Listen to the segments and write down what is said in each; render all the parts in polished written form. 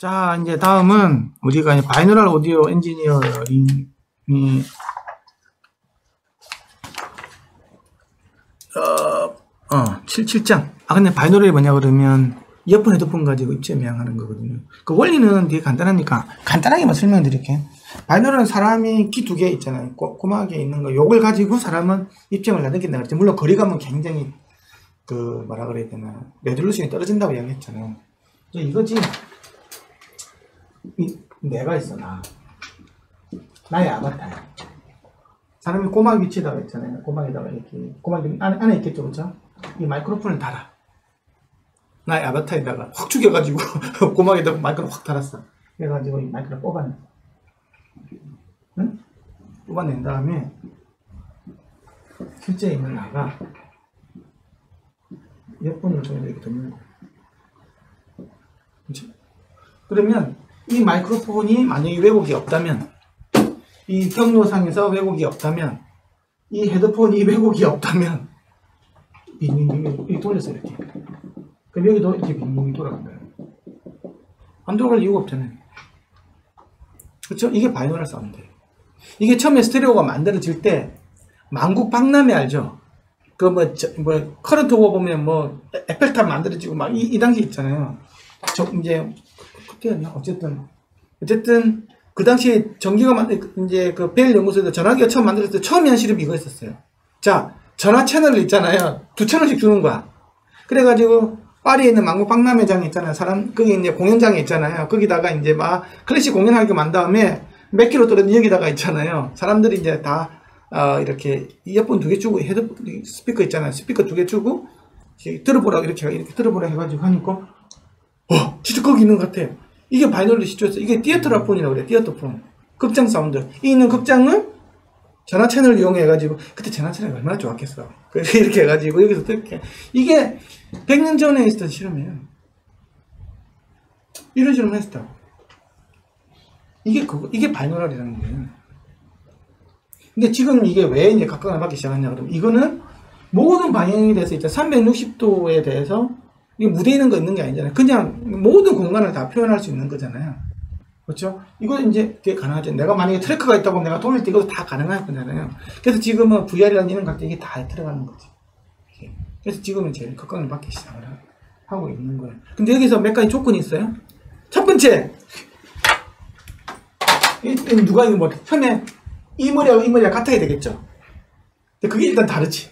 자, 이제 다음은 우리가 바이너럴 오디오 엔지니어링이 7장. 근데 바이너럴이 뭐냐 그러면 이어폰, 헤드폰 가지고 입체 매양하는 거거든요. 그 원리는 되게 간단하니까 간단하게만 설명드릴게요. 바이너럴은 사람이 귀 두 개 있잖아요. 고막에 있는 거. 요걸 가지고 사람은 입점을 나누겠다 그랬죠. 물론 거리감은 굉장히 뭐라 그래야 되나, 레졸루션이 떨어진다고 이야기했잖아요. 이거지. 내가 있어, 나의 아바타야. 사람이 고막 위치에다가 있잖아요. 고막에다가 이렇게, 고막이 안에 있겠죠, 그렇죠? 이 마이크로폰을 달아. 나의 아바타에다가 확 죽여가지고 고막에다가 마이크를 확 달았어. 그래가지고 이 마이크를 뽑아내. 응? 뽑아낸 다음에 실제 있는 나가 이어폰을 통해서 이렇게 듣는 거야. 그렇죠? 그러면 이 마이크로폰이 만약에 왜곡이 없다면, 이 경로상에서 왜곡이 없다면, 이 헤드폰이 왜곡이 없다면 빙빙빙 돌렸어 이렇게. 그럼 여기도 이렇게 빙빙 돌아간다. 안 돌아갈 이유가 없잖아요. 그렇죠? 이게 바이너럴 사운드예요. 이게 처음에 스테레오가 만들어질 때 만국박람회 알죠? 커런트 오버 보면 에펠탑 만들어지고 막 이 단계 있잖아요. 이제 그때였나? 어쨌든 그 당시에 전기가 이제 벨 연구소에서 전화기가 처음 만들었을 때 처음 한 실험이 이거였었어요. 자, 전화 채널을 있잖아요. 2채널씩 주는 거야. 그래가지고 파리에 있는 만국박람회장 있잖아요. 거기 이제 공연장에 있잖아요. 거기다가 이제 막 클래식 공연하게 만 다음에 몇 킬로 떨어진 여기다가 있잖아요. 사람들이 이제 다 이렇게 이어폰 2개 주고 헤드폰 스피커 있잖아요. 스피커 2개 주고 들어보라 이렇게 들어보라 해가지고 하니까 진짜 거기 있는 것 같아. 이게 바이너럴 시초였어. 이게 티어터라폰이라고 그래. 티어터폰. 극장 사운드. 이 있는 극장을 전화 채널을 이용해가지고, 그때 전화 채널이 얼마나 좋았겠어. 그래서 이렇게 해가지고 여기서 듣게. 이게 100년 전에 있었던 실험이에요. 이런 실험을 했었다고. 이게 바이너럴이라는 거예요. 근데 지금 이게 왜 이제 각광을 받기 시작하냐 그러면, 이거는 모든 방향에 대해서 일단 360도에 대해서 이게 무대에 있는 거 있는 게 아니잖아요. 그냥 모든 공간을 다 표현할 수 있는 거잖아요. 그렇죠? 이거 이제 그게 가능하죠. 내가 만약에 트래커가 있다고 내가 돌릴 때 이것도 다 가능할 거잖아요. 그래서 지금은 VR이라는 이런 갈 때 이게 다 들어가는 거지. 그래서 지금은 제일 각광을 받기 시작을 하고 있는 거예요. 근데 여기서 몇 가지 조건이 있어요. 첫 번째, 누가 이거 처음에 이 머리하고 이 머리가 같아야 되겠죠. 근데 그게 일단 다르지.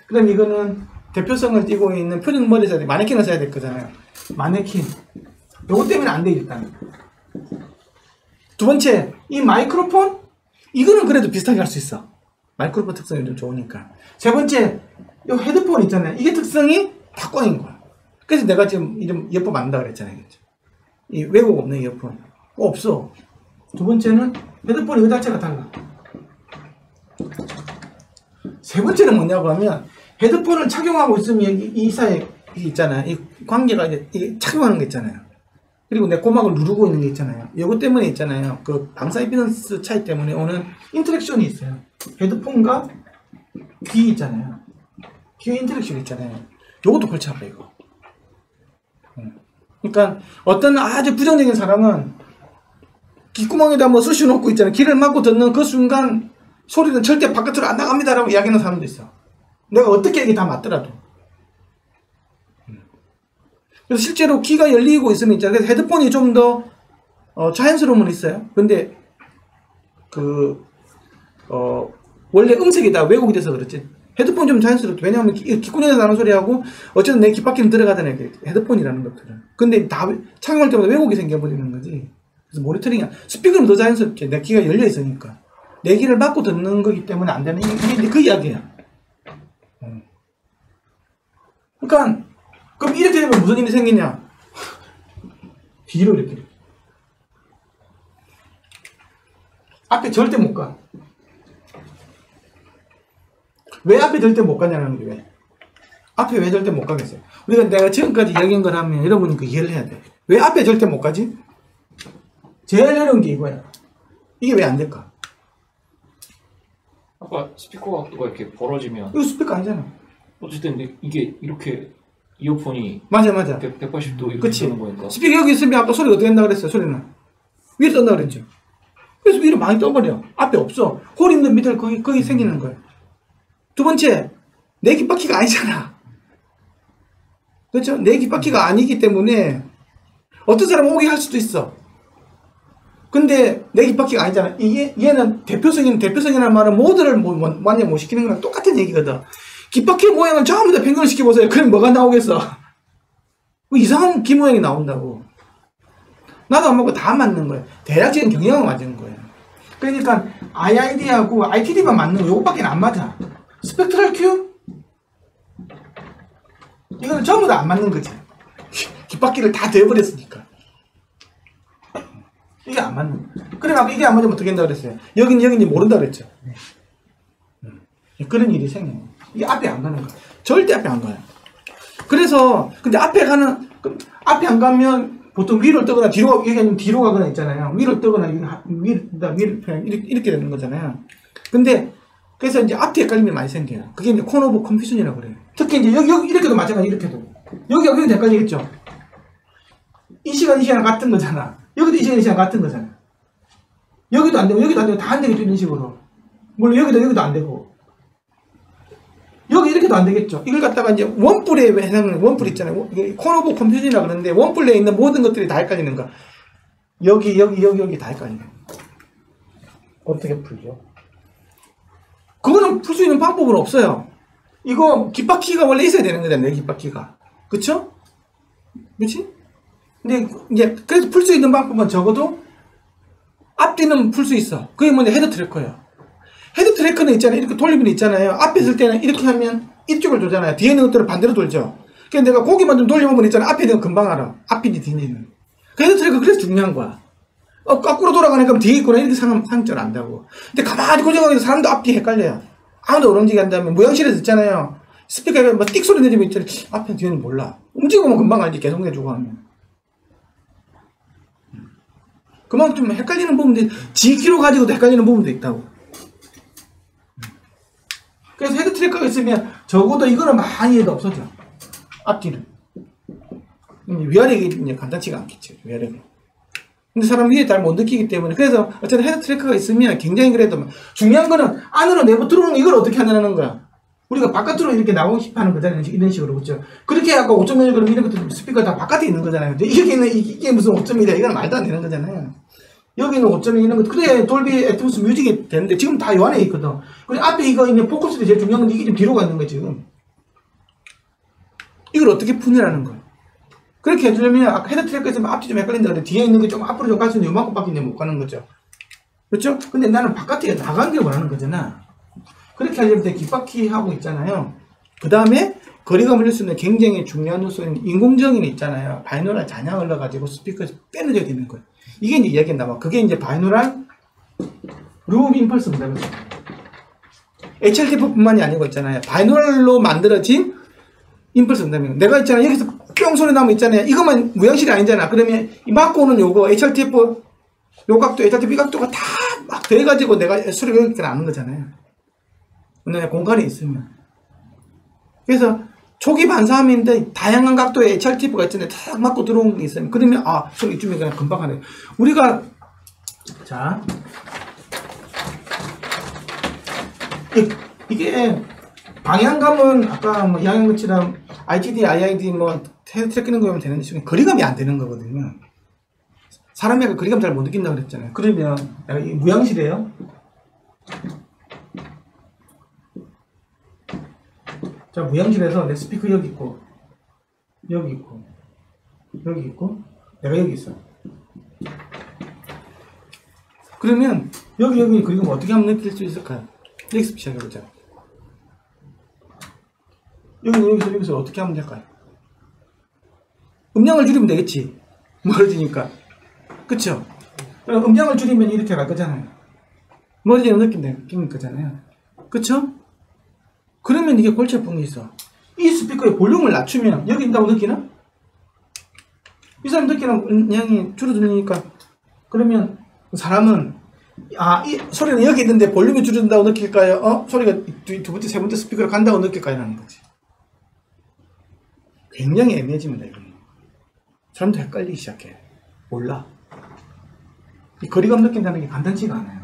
그럼 이거는 대표성을 띠고 있는 표준 머리 써야 돼. 마네킹을 써야 될 거잖아요. 마네킹. 요거 때문에 안 돼, 일단. 두 번째, 이 마이크로폰? 이거는 그래도 비슷하게 할 수 있어. 마이크로폰 특성이 좀 좋으니까. 세 번째, 요 헤드폰 있잖아요. 이게 특성이 다 꽝인 거야. 그래서 내가 지금 이름 이어폰 만든다 그랬잖아요. 이 왜곡 없는 이어폰. 없어. 두 번째는 헤드폰이 그 자체가 달라. 세 번째는 뭐냐고 하면, 헤드폰을 착용하고 있으면 이 사이에 있잖아요. 이 관계가 이게 착용하는 게 있잖아요. 그리고 내 고막을 누르고 있는 게 있잖아요. 이거 때문에 있잖아요. 그 방사 임피던스 차이 때문에 오는 인터랙션이 있어요. 헤드폰과 귀 있잖아요. 귀에 인터랙션이 있잖아요. 요것도 골치 아파, 이거. 그러니까 어떤 아주 부정적인 사람은 귓구멍에다 쑤셔 놓고 있잖아요. 귀를 막고 듣는 그 순간 소리는 절대 바깥으로 안 나갑니다라고 이야기하는 사람도 있어. 내가 어떻게 이게 다 맞더라도. 그래서 실제로 귀가 열리고 있으면 있잖아요. 그래서 헤드폰이 좀 더 자연스러움은 있어요. 근데 원래 음색이 다 왜곡이 돼서 그렇지. 헤드폰 좀 자연스럽죠. 왜냐하면 귓구녕에서 나는 소리하고 어쨌든 내 귓바퀴는 들어가잖아요. 헤드폰이라는 것들은. 근데 다 착용할 때마다 왜곡이 생겨버리는 거지. 그래서 모니터링이 스피커는 더 자연스럽지. 내 귀가 열려 있으니까. 내 귀를 막고 듣는 거기 때문에 안 되는 이게 그 이야기야. 그러니까 그럼 이렇게 되면 무슨 일이 생기냐? 뒤로 이렇게 앞에 절대 못 가. 왜 앞에 절대 못 가냐는 게 왜? 앞에 왜 절대 못 가겠어요? 내가 지금까지 이야기한 걸 하면 여러분은 그 이해를 해야 돼. 왜 앞에 절대 못 가지? 제일 어려운 게 이거야. 이게 왜 안 될까? 아까 스피커 각도가 이렇게 벌어지면 이거 스피커 아니잖아. 어쨌든 이게 이렇게 이어폰이 맞아. 180도 이렇게 그치. 뜨는 거니까. 스피커 여기 있으면 아까 소리가 어떻게 된다 그랬어요? 소리는 위로 뜬다 그랬죠. 그래서 위로 많이 떠버려. 앞에 없어. 홀 있는 밑을 거기 생기는 거예요. 두 번째, 내 귓바퀴가 아니잖아. 그렇죠? 내 귓바퀴가 아니기 때문에 어떤 사람은 오게 할 수도 있어. 근데 내 귓바퀴가 아니잖아. 얘는 대표성이라는 말은 모두를 완전 못 시키는 거랑 똑같은 얘기거든. 귓바퀴 모양을 전부 다 변경을 시켜보세요. 그럼 뭐가 나오겠어? 이상한 귀 모양이 나온다고. 나도 안 맞고 다 맞는 거예요. 대략적인 경향은 맞는 거예요. 그러니까 IID하고 ITD만 맞는 거 요것밖에 안 맞아. 스펙트럴 큐? 이거는 전부 다 안 맞는 거지. 귓바퀴를 다 대버렸으니까. 이게 안 맞는 거예요. 그래, 아까 이게 안 맞으면 어떻게 한다고 그랬어요? 여긴 모른다 그랬죠. 그런 일이 생겨요. 이게 앞에 안 가는 거야. 절대 앞에 안 가요. 그래서, 근데 앞에 안 가면 보통 위로 뜨거나 뒤로 가거나 있잖아요. 위로 뜨거나 이렇게 되는 거잖아요. 근데, 그래서 이제 앞에 헷갈림이 많이 생겨요. 그게 이제 코너 오브 컨퓨전이라고 그래요. 특히 이제 여기 이렇게도 마찬가지, 이렇게도. 여기가 헷갈리겠죠? 이 시간 같은 거잖아. 여기도 이 시간 같은 거잖아. 여기도 안 되고, 다 안 되겠죠, 이런 식으로. 물론 여기도 안 되고. 여기 이렇게도 안 되겠죠. 이걸 갖다가 이제 원뿔에 해당하는 원뿔 있잖아요. 코너 오브 컨퓨전이라고 그러는데, 원뿔에 있는 모든 것들이 다 헷갈리는 거. 여기 다 헷갈리는 거. 어떻게 풀죠? 그거는 풀 수 있는 방법은 없어요. 이거 귓바퀴가 원래 있어야 되는 거잖아요, 내 귓바퀴가. 그쵸? 그치? 근데 이제 그래서 풀 수 있는 방법은 적어도 앞뒤는 풀 수 있어. 그게 뭐냐, 헤드 트래커예요. 헤드 트래커는 있잖아요. 이렇게 돌리면 있잖아요. 앞에 있을 때는 이렇게 하면 이쪽을 돌잖아요. 뒤에 있는 것들은 반대로 돌죠. 그래서 내가 고기만 좀 돌려보면 있잖아. 앞에 있는 거 금방 알아. 앞인지 뒤인지는. 그 헤드 트래커 그래서 중요한 거야. 거꾸로 돌아가니까 뒤에 있구나 이렇게 상처를 안다고. 근데 가만히 고정하면 사람도 앞뒤 헷갈려요. 아무도 안 움직이게 한다면 무형실에서 있잖아요. 스피커에 뭐 띡 소리 내주면 있잖아요. 앞에 뒤에는 몰라. 움직이면 금방 알지. 계속 내주고 하면. 그만큼 좀 헷갈리는 부분도, G키로 가지고도 헷갈리는 부분도 있다고. 그래서 헤드 트래커가 있으면 적어도 이거는 많이 해도 없어져. 앞뒤는. 위아래가 이제 간단치가 않겠죠. 위아래가. 근데 사람 위에 잘 못 느끼기 때문에. 그래서 어쨌든 헤드 트래커가 있으면 굉장히 그래도 중요한 거는 안으로 내부 들어오는 이걸 어떻게 하냐는 거야. 우리가 바깥으로 이렇게 나오고 싶어 하는 거잖아요. 이런 식으로. 그렇죠? 그렇게 해갖고 5.1 그럼 이런 것도 스피커 다 바깥에 있는 거잖아요. 이게 무슨 5.1이야. 이건 말도 안 되는 거잖아요. 여기는 5.1 이런 것. 그래, 돌비 애트모스 뮤직이 되는데 지금 다 요 안에 있거든. 그리고 앞에 이거 있는 포커스도 제일 중요한 건데 이게 좀 뒤로 가 있는 거야, 지금. 이걸 어떻게 푸느라는 거야. 그렇게 해주려면 아까 헤드 트래커에서 앞뒤 좀 헷갈린다 그래. 뒤에 있는 게 좀 앞으로 좀 갈 수 있는 요만큼밖에 못 가는 거죠. 그렇죠? 근데 나는 바깥에 나가는 게 원하는 거잖아. 그렇게 하려면 귓바퀴 하고 있잖아요. 그 다음에 거리가 물릴 수 있는 굉장히 중요한 요소인 인공정인 있잖아요. 바이노럴 잔향을 넣어가지고 스피커에서 빼내줘야 되는 거예요. 이게 이제 이야기가 나와. 그게 이제 바이노럴 룸 임펄스입니다. 그렇죠? HRTF뿐만이 아니고 있잖아요. 바이노럴로 만들어진 임펄스 응답이에요. 내가 있잖아. 여기서 뿅 소리 나면 있잖아요. 이것만 무형실이 아니잖아. 그러면 이 막고 오는 요거 HRTF 요 각도, HRTF 이 각도가 다 막 돼가지고 내가 소리가 이렇게 나는 거잖아요. 근데 공간이 있으면. 그래서 초기 반사함인데 다양한 각도의 HRTF가 있잖아요. 탁 맞고 들어온 게 있으면. 그러면 소리 이쯤에 그냥 금방 하네. 우리가 자 이게 방향감은 아까 뭐 양형거치랑 ITD, IID 뭐 헤드 트래킹 거면 되는데 지금 거리감이 안 되는 거거든요. 사람이 거리감 잘 못 느낀다고 그랬잖아요. 그러면 내가 이 무형실이에요. 자, 무형실에서 내 스피커 여기 있고 여기 있고 여기 있고 내가 여기 있어. 그러면 여기 그리고 어떻게 하면 느낄 수 있을까요? 여기서 시작해보자. 여기서 어떻게 하면 될까요? 음량을 줄이면 되겠지. 멀어지니까. 그쵸? 그럼 음량을 줄이면 이렇게 갈 거잖아요. 멀어지는 느낌 거잖아요. 그쵸? 그러면 이게 골치 아픈 게 있어. 이 스피커의 볼륨을 낮추면 여기 있다고 느끼나? 이 사람 느끼는 음량이 줄어드니까. 그러면 사람은 이 소리는 여기 있는데 볼륨이 줄어든다고 느낄까요? 소리가 두 번째, 세 번째 스피커로 간다고 느낄까요? 라는 거지. 굉장히 애매해집니다. 이거는. 사람도 헷갈리기 시작해. 몰라. 이 거리감 느낀다는 게 간단치가 않아요.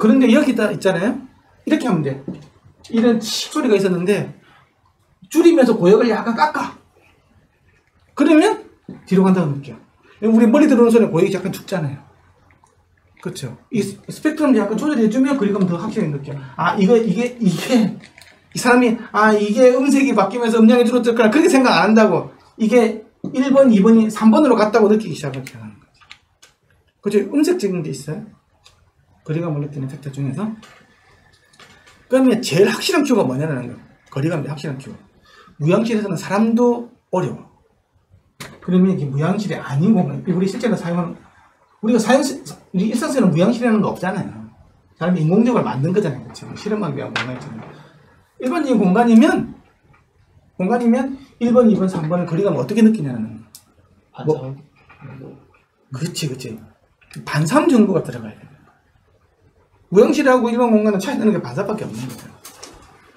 그런데 여기다 있잖아요. 이렇게 하면 돼. 이런 소리가 있었는데 줄이면서 고역을 약간 깎아. 그러면 뒤로 간다고 느껴. 우리 머리 들어오는 소리는 고역이 약간 죽잖아요. 그렇죠. 이 스펙트럼을 약간 조절해주면 거리감 더 확실히 느껴. 아, 이게 이 사람이 이게 음색이 바뀌면서 음량이 줄어들거나 그렇게 생각 안 한다고. 이게 1번, 2번이 3번으로 갔다고 느끼기 시작하는 거지. 그죠? 음색적인 게 있어요. 거리감을 느끼는 섹터 중에서. 그러면 제일 확실한 큐가 뭐냐는 거예요. 거리감이 확실한 큐. 무향실에서는 사람도 어려워. 그러면 이게 무향실이 아닌 공간. 우리 실제로 사용하는, 우리 일상에서는 무향실이라는 거 없잖아요. 사람이 인공적으로 만든 거잖아요. 그렇죠? 실험하기 위한 공간이잖아요. 일반적인 공간이면 1번, 2번, 3번을 거리감을 어떻게 느끼냐는 반사음? 그렇지. 반사음 정도가 들어가야 돼요. 무형실하고 일반 공간은 차이 나는 게 반사밖에 없는 거예요.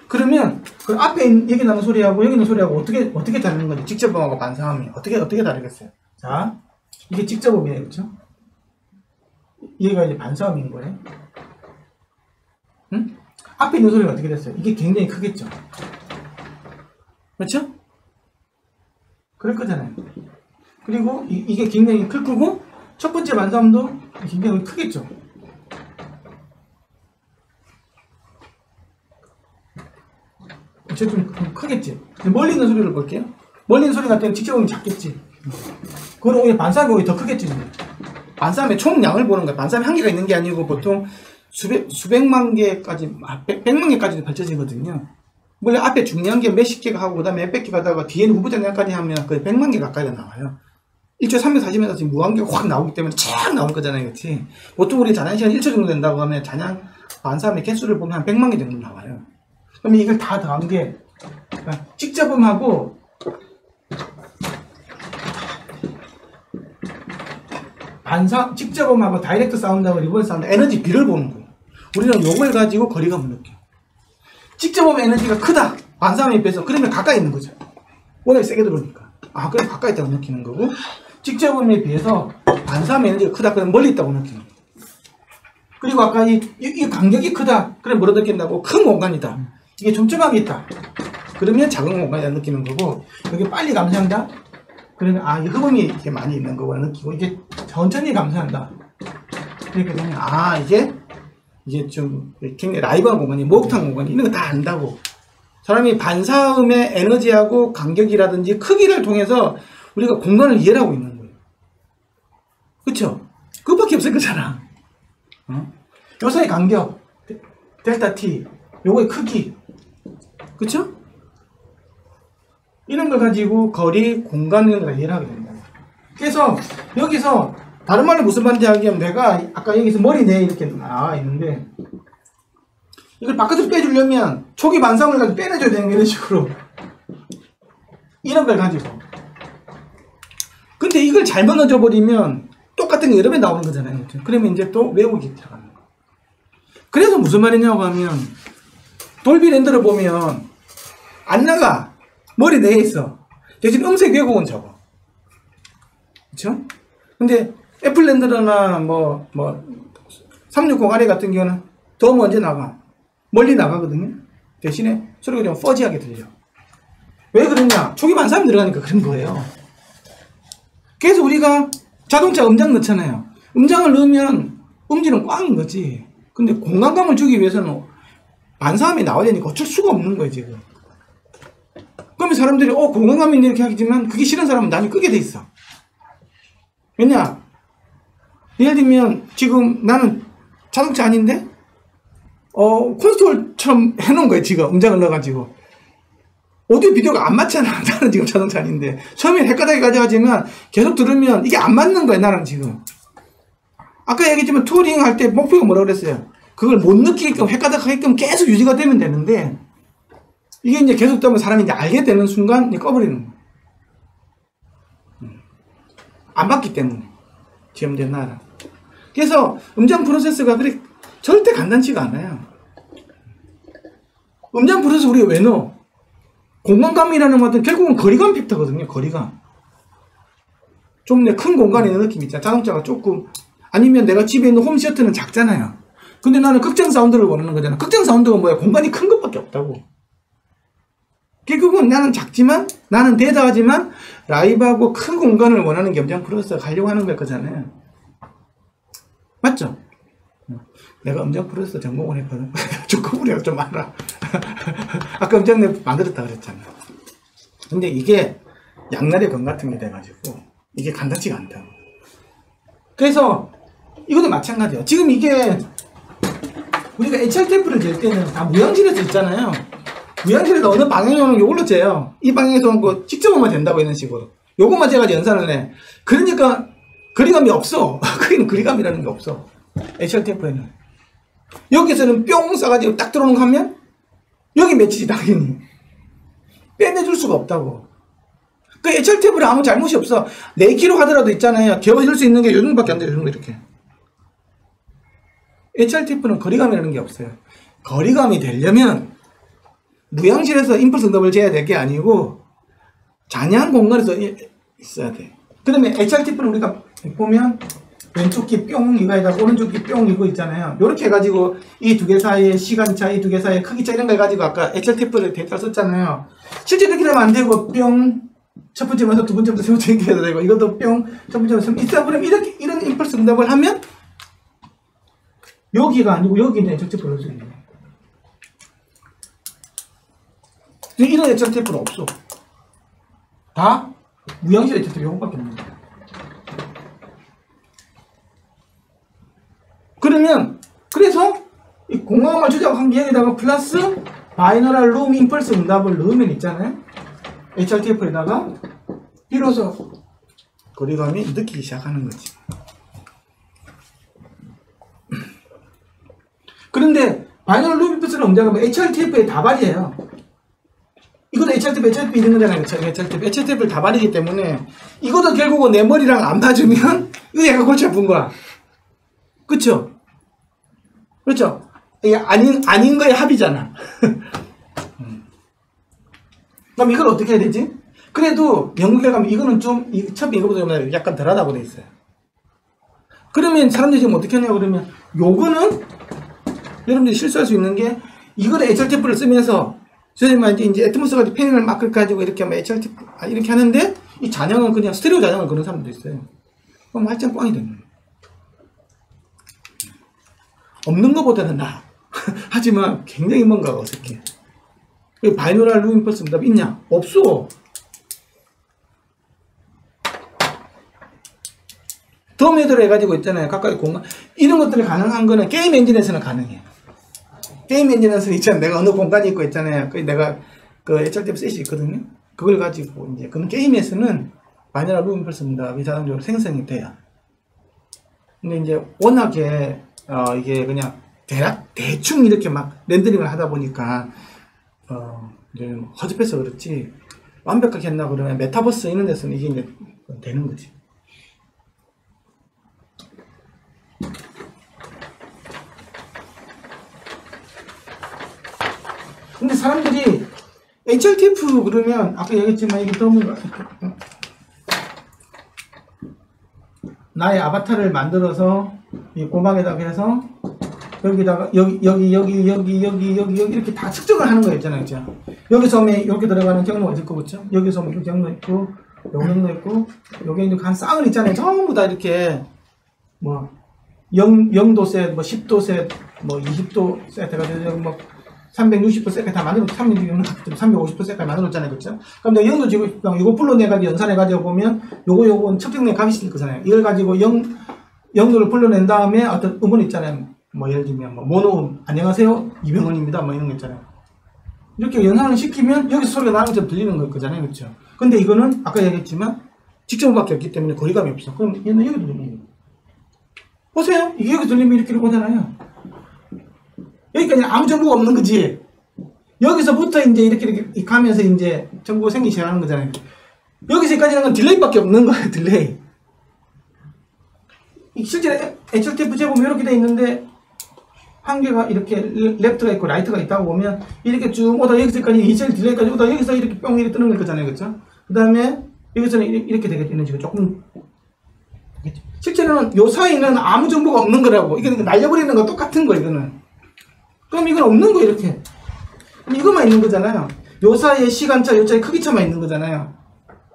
그러면 그 앞에 여기 나는 소리하고 여기 있는 소리하고 어떻게 다르는 건지 직접음하고 반사음이 어떻게 다르겠어요? 자, 이게 직접음이에요, 그렇죠? 얘가 이제 반사음인 거예요. 응? 앞에 있는 소리가 어떻게 됐어요? 이게 굉장히 크겠죠? 그렇죠? 그럴 거잖아요. 그리고 이게 굉장히 클 거고 첫 번째 반사음도 굉장히 크겠죠? 좀 크겠지? 멀리 있는 소리를 볼게요. 멀리 있는 소리 같을 때는 직접 보면 작겠지? 그건 오히려 반사음이 오히려 더 크겠지? 반사음의 총량을 보는 거야. 반사음이 한 개가 있는 게 아니고 보통 수백만 개까지, 100만 개까지도 펼쳐지거든요. 물론 앞에 중요한 게 몇십 개가 하고, 그 다음에 몇백 개 가다가 뒤에는 후보장량까지 하면 거의 100만 개 가까이가 나와요. 1초 340m 지금 무한계가 확 나오기 때문에 쫙 나올 거잖아요. 그렇지? 보통 우리 잔향 시간 1초 정도 된다고 하면 잔향 반사음의 개수를 보면 한 100만 개 정도 나와요. 그러면 이걸 다 더한 게, 직접음하고, 직접음하고 다이렉트 사운드하고 리버스 사운드 에너지 비를 보는 거예요. 우리는 요걸 가지고 거리감을 느껴요. 직접음 에너지가 크다. 반사음에 비해서. 그러면 가까이 있는 거죠. 워낙 세게 들어오니까. 그럼 가까이 있다고 느끼는 거고, 직접음에 비해서 반사음 에너지가 크다. 그럼 멀리 있다고 느끼는 거예요. 그리고 아까 이 간격이 크다. 그럼 뭐로 느낀다고? 큰 공간이다. 이게 촘촘하게 있다. 그러면 작은 공간이다 느끼는 거고, 여기 빨리 감소한다. 그러면 이 흡음이 이렇게 많이 있는 거고 느끼고, 이게 천천히 감소한다. 그러니까 그냥 이게 좀 굉장히 라이브한 공간이, 목욕탕 공간이 이런 거 다 안다고. 사람이 반사음의 에너지하고 간격이라든지 크기를 통해서 우리가 공간을 이해를 하고 있는 거예요. 그쵸? 그것밖에 없을 거잖아. 요소의 간격, 델타 T, 요거의 크기, 그쵸? 이런 걸 가지고 거리, 공간 이런 걸 이해를 하게 된다. 그래서 여기서 다른 말로 무슨 말인지 하면 내가 아까 여기서 머리 내 이렇게 나와 있는데 이걸 바깥으로 빼주려면 초기 반사음을 가지고 빼내줘야 되는 게 이런 식으로 이런 걸 가지고. 근데 이걸 잘못 넣어줘버리면 똑같은 게 여러 배 나오는 거잖아요. 그러면 이제 또 외우기 들어가는 거. 그래서 무슨 말이냐고 하면 돌비 랜드를 보면 안 나가. 머리 내에 있어. 대신 음색 왜곡은 적어. 그쵸? 근데 애플 랜드나 360 아래 같은 경우는 더 먼저 나가. 멀리 나가거든요. 대신에 소리가 좀 퍼지하게 들려. 왜 그러냐? 초기 반사음이 들어가니까 그런 거예요. 그래서 우리가 자동차 음장 넣잖아요. 음장을 넣으면 음질은 꽝인 거지. 근데 공간감을 주기 위해서는 반사음이 나와야 되니까 어쩔 수가 없는 거예요, 지금. 그러면 사람들이, 공간감이 있네 이렇게 하겠지만, 그게 싫은 사람은 나중에 끄게 돼 있어. 왜냐? 예를 들면, 지금 나는 자동차 아닌데, 콘솔처럼 해놓은 거예요, 지금. 음장을 넣어가지고. 오디오 비디오가 안 맞잖아. 나는 지금 자동차 아닌데. 처음엔 헷갈리게 가져가지만, 계속 들으면 이게 안 맞는 거예요, 나는 지금. 아까 얘기했지만, 투어링 할 때 목표가 뭐라고 그랬어요? 그걸 못 느끼게끔, 헷갈리게끔 계속 유지가 되면 되는데, 이게 이제 계속 되면 사람이 이제 알게 되는 순간, 이제 꺼버리는 거예요. 안 봤기 때문에. 지금된 나라. 그래서 음장 프로세스가 그렇게 절대 간단치가 않아요. 음장 프로세스 우리가 왜 넣어? 공간감이라는 것은 결국은 거리감 팩터거든요. 거리감. 좀 내 큰 공간에 있는 느낌 있잖아. 자동차가 조금, 아니면 내가 집에 있는 홈시어터는 작잖아요. 근데 나는 극장 사운드를 원하는 거잖아. 극장 사운드가 뭐야? 공간이 큰 것밖에 없다고. 결국은 나는 작지만, 나는 대다하지만, 라이브하고 큰 공간을 원하는 게 음장 프로듀서가 가려고 하는 걸 거잖아요. 맞죠? 내가 음장 프로듀서 전공을 했거든. 조건부리가 좀 많아. 아까 음장내 만들었다 그랬잖아. 근데 이게 양날의 검 같은 게 돼가지고, 이게 간단치가 않다. 그래서, 이것도 마찬가지야. 지금 이게, 우리가 HR 테이프를 잴 때는 다 무향실에서 있잖아요. 무향실에서 어느 방향이 오는 게 이걸로 재요. 이 방향에서 온 거 직접 오면 된다고 이런 식으로. 요것만 재가지고 연산을 해. 그러니까 거리감이 없어. 거기는 거리감이라는 게 없어. HR 테이프에는. 여기서는 뿅 쏴가지고 딱 들어오는 거 하면 여기 맺히지 당연히. 빼내줄 수가 없다고. 그 HR 테이프는 아무 잘못이 없어. 4kg 하더라도 있잖아요. 개어줄 수 있는 게 요 정도밖에 안 돼요. 요 정도 이렇게. HR 테이프는 거리감이라는 게 없어요. 거리감이 되려면 무향실에서 임펄스 응답을 재야 될 게 아니고 잔여한 공간에서 있어야 돼. 그 다음에 HR 테이프는 우리가 보면 왼쪽 귀 뿅 이거에다가 오른쪽 귀 뿅 이거 있잖아요. 이렇게 해가지고 이 두 개 사이의 시간 차, 이 두 개 사이의 크기 차 이런 거 해가지고 아까 HR 테이프를 데이터를 썼잖아요. 실제 그렇게 되면 안 되고 뿅 첫 번째부터 두 번째부터 세 번째 이렇게 해야 되고 이것도 뿅 첫 번째부터 있어 그러면 이렇게 이런 임펄스 응답을 하면 여기가 아니고 여기는 HR 테이프를 넣을 수 있는 거예요. 이런 HR 테이프는 없어. 다 무향실 HR 테이프 이것밖에 없는 거야. 그러면 그래서 이 공간을 조작한 게 여기다가 플러스 바이너럴 룸 임펄스 응답을 넣으면 있잖아요. HR 테이프에다가 비로소 거리감이 느끼기 시작하는 거지. 그런데 바이너럴 룸 임펄스를 응답하면 HR 테이프의 다발이에요. 이것도 HR 테이프 있는 거잖아요. HR 테이프를 다발이기 때문에 이것도 결국은 내 머리랑 안 맞으면 이거 약간 골치 아픈 거야. 그쵸? 그렇죠? 이게 아닌 거의 합이잖아. 그럼 이걸 어떻게 해야 되지? 그래도 연구에 가면 이거는 좀, 첫 이거보다 약간 덜하다고 돼 있어요. 그러면 사람들이 지금 어떻게 하냐고 그러면 요거는 여러분들이 실수할 수 있는 게 이거를 HR 테이프를 쓰면서 선생님이 이제 애트모스가 패닝을 막 가지고 이렇게 하면 HR 테이프 이렇게 하는데 이 잔영은 그냥 스테레오 잔영을 그런 사람도 있어요. 그럼 활짝 꽝이 되는 거예요. 없는 것보다는 나아. 하지만 굉장히 뭔가가 어색해. 바이노럴 룸 임펄스 응답 있냐? 없어. 더 매도를 해가지고 있잖아요. 각각의 공간. 이런 것들이 가능한 거는 게임 엔진에서는 가능해. 게임 엔진에서는 있잖아요. 내가 어느 공간이 있고 있잖아요. 내가 그 HR 테이프 셋이 있거든요. 그걸 가지고 이제 그럼 게임에서는 바이노럴 룸 임펄스 응답이 자동적으로 생성이 돼요. 근데 이제 워낙에 이게 그냥 대충 이렇게 막 렌더링을 하다 보니까 이제 허접해서 그렇지 완벽하게 했나 그러면 메타버스 이런 데서는 이게 이제 되는 거지. 근데 사람들이 HRTF 그러면 아까 얘기했지만 이게 너무 나의 아바타를 만들어서 이 고막에다가 해서 여기다가 여기 이렇게 다 측정을 하는 거 있잖아요. 그죠? 여기서 오면 이렇게 들어가는 경로가 있을 거고, 그렇죠? 여기서 오면 이 경로 있고, 요 경로 있고, 여기 있는 한 쌍을 있잖아요. 전부 다 이렇게 뭐 0도 셋, 뭐 10도 셋, 뭐 20도 셋 해가지고 뭐 360도 셋까지 다 만들어 350도 셋까지 만들었잖아요. 그렇죠? 그럼 내가 0도 지고 이거 불러내가지고 연산해가지고 보면 요건 측정된 값이 있을 거잖아요. 이걸 가지고 0도를 불러낸 다음에 어떤 음원 있잖아요. 뭐 예를 들면 뭐 모노음 안녕하세요 이병헌입니다 뭐 이런 거 있잖아요. 이렇게 연산을 시키면 여기서 소리가 나는 것처럼 들리는 거잖아요. 그렇죠? 근데 이거는 아까 얘기했지만 직접음밖에 없기 때문에 거리감이 없어. 그럼 얘는 여기도 들리는 거예요. 보세요. 이게 여기 들리면 이렇게 오잖아요. 여기까지 아무 정보가 없는 거지. 여기서부터 이제 이렇게 가면서 이제 정보가 생기기 시작하는 거잖아요. 여기서까지는 건 딜레이밖에 없는 거예요. 딜레이. 실제 HRTF 재보면 이렇게 돼 있는데 한 개가 이렇게 레프트가 있고 라이트가 있다고 보면 이렇게 쭉 오다 여기서까지 이셀 딜레이까지 오다 여기서 이렇게 뿅 이렇게 뜨는 거잖아요. 그렇죠? 그 다음에 여기서는 이렇게 되겠죠. 지금 조금 실제로는 요 사이는 아무 정보가 없는 거라고. 이게 날려버리는 거 똑같은 거 이거는. 그럼 이건 없는 거 이렇게. 이거만 있는 거잖아요. 요 사이에 시간차, 요 사이 크기차만 있는 거잖아요.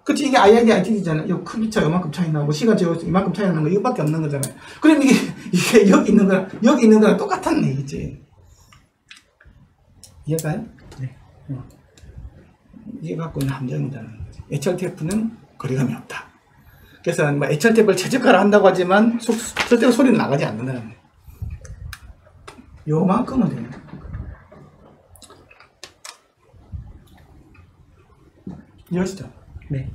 그치? 이게 IID, ITD잖아요. 요 크기차 요만큼 차이 나고 시간차 이만큼 차이 나는 거 이거밖에 없는 거잖아요. 그럼 이게 여기 있는 거랑 똑같은 얘기지. 이해가요? 네. 이게 갖고 있는 함정이라는 거지. HRTF는 거리감이 없다. 그래서 뭐 HRTF를 최저가로 한다고 하지만 절대로 소리는 나가지 않는다는 거예요. 요만큼은 돼요. 이해하시죠? 네.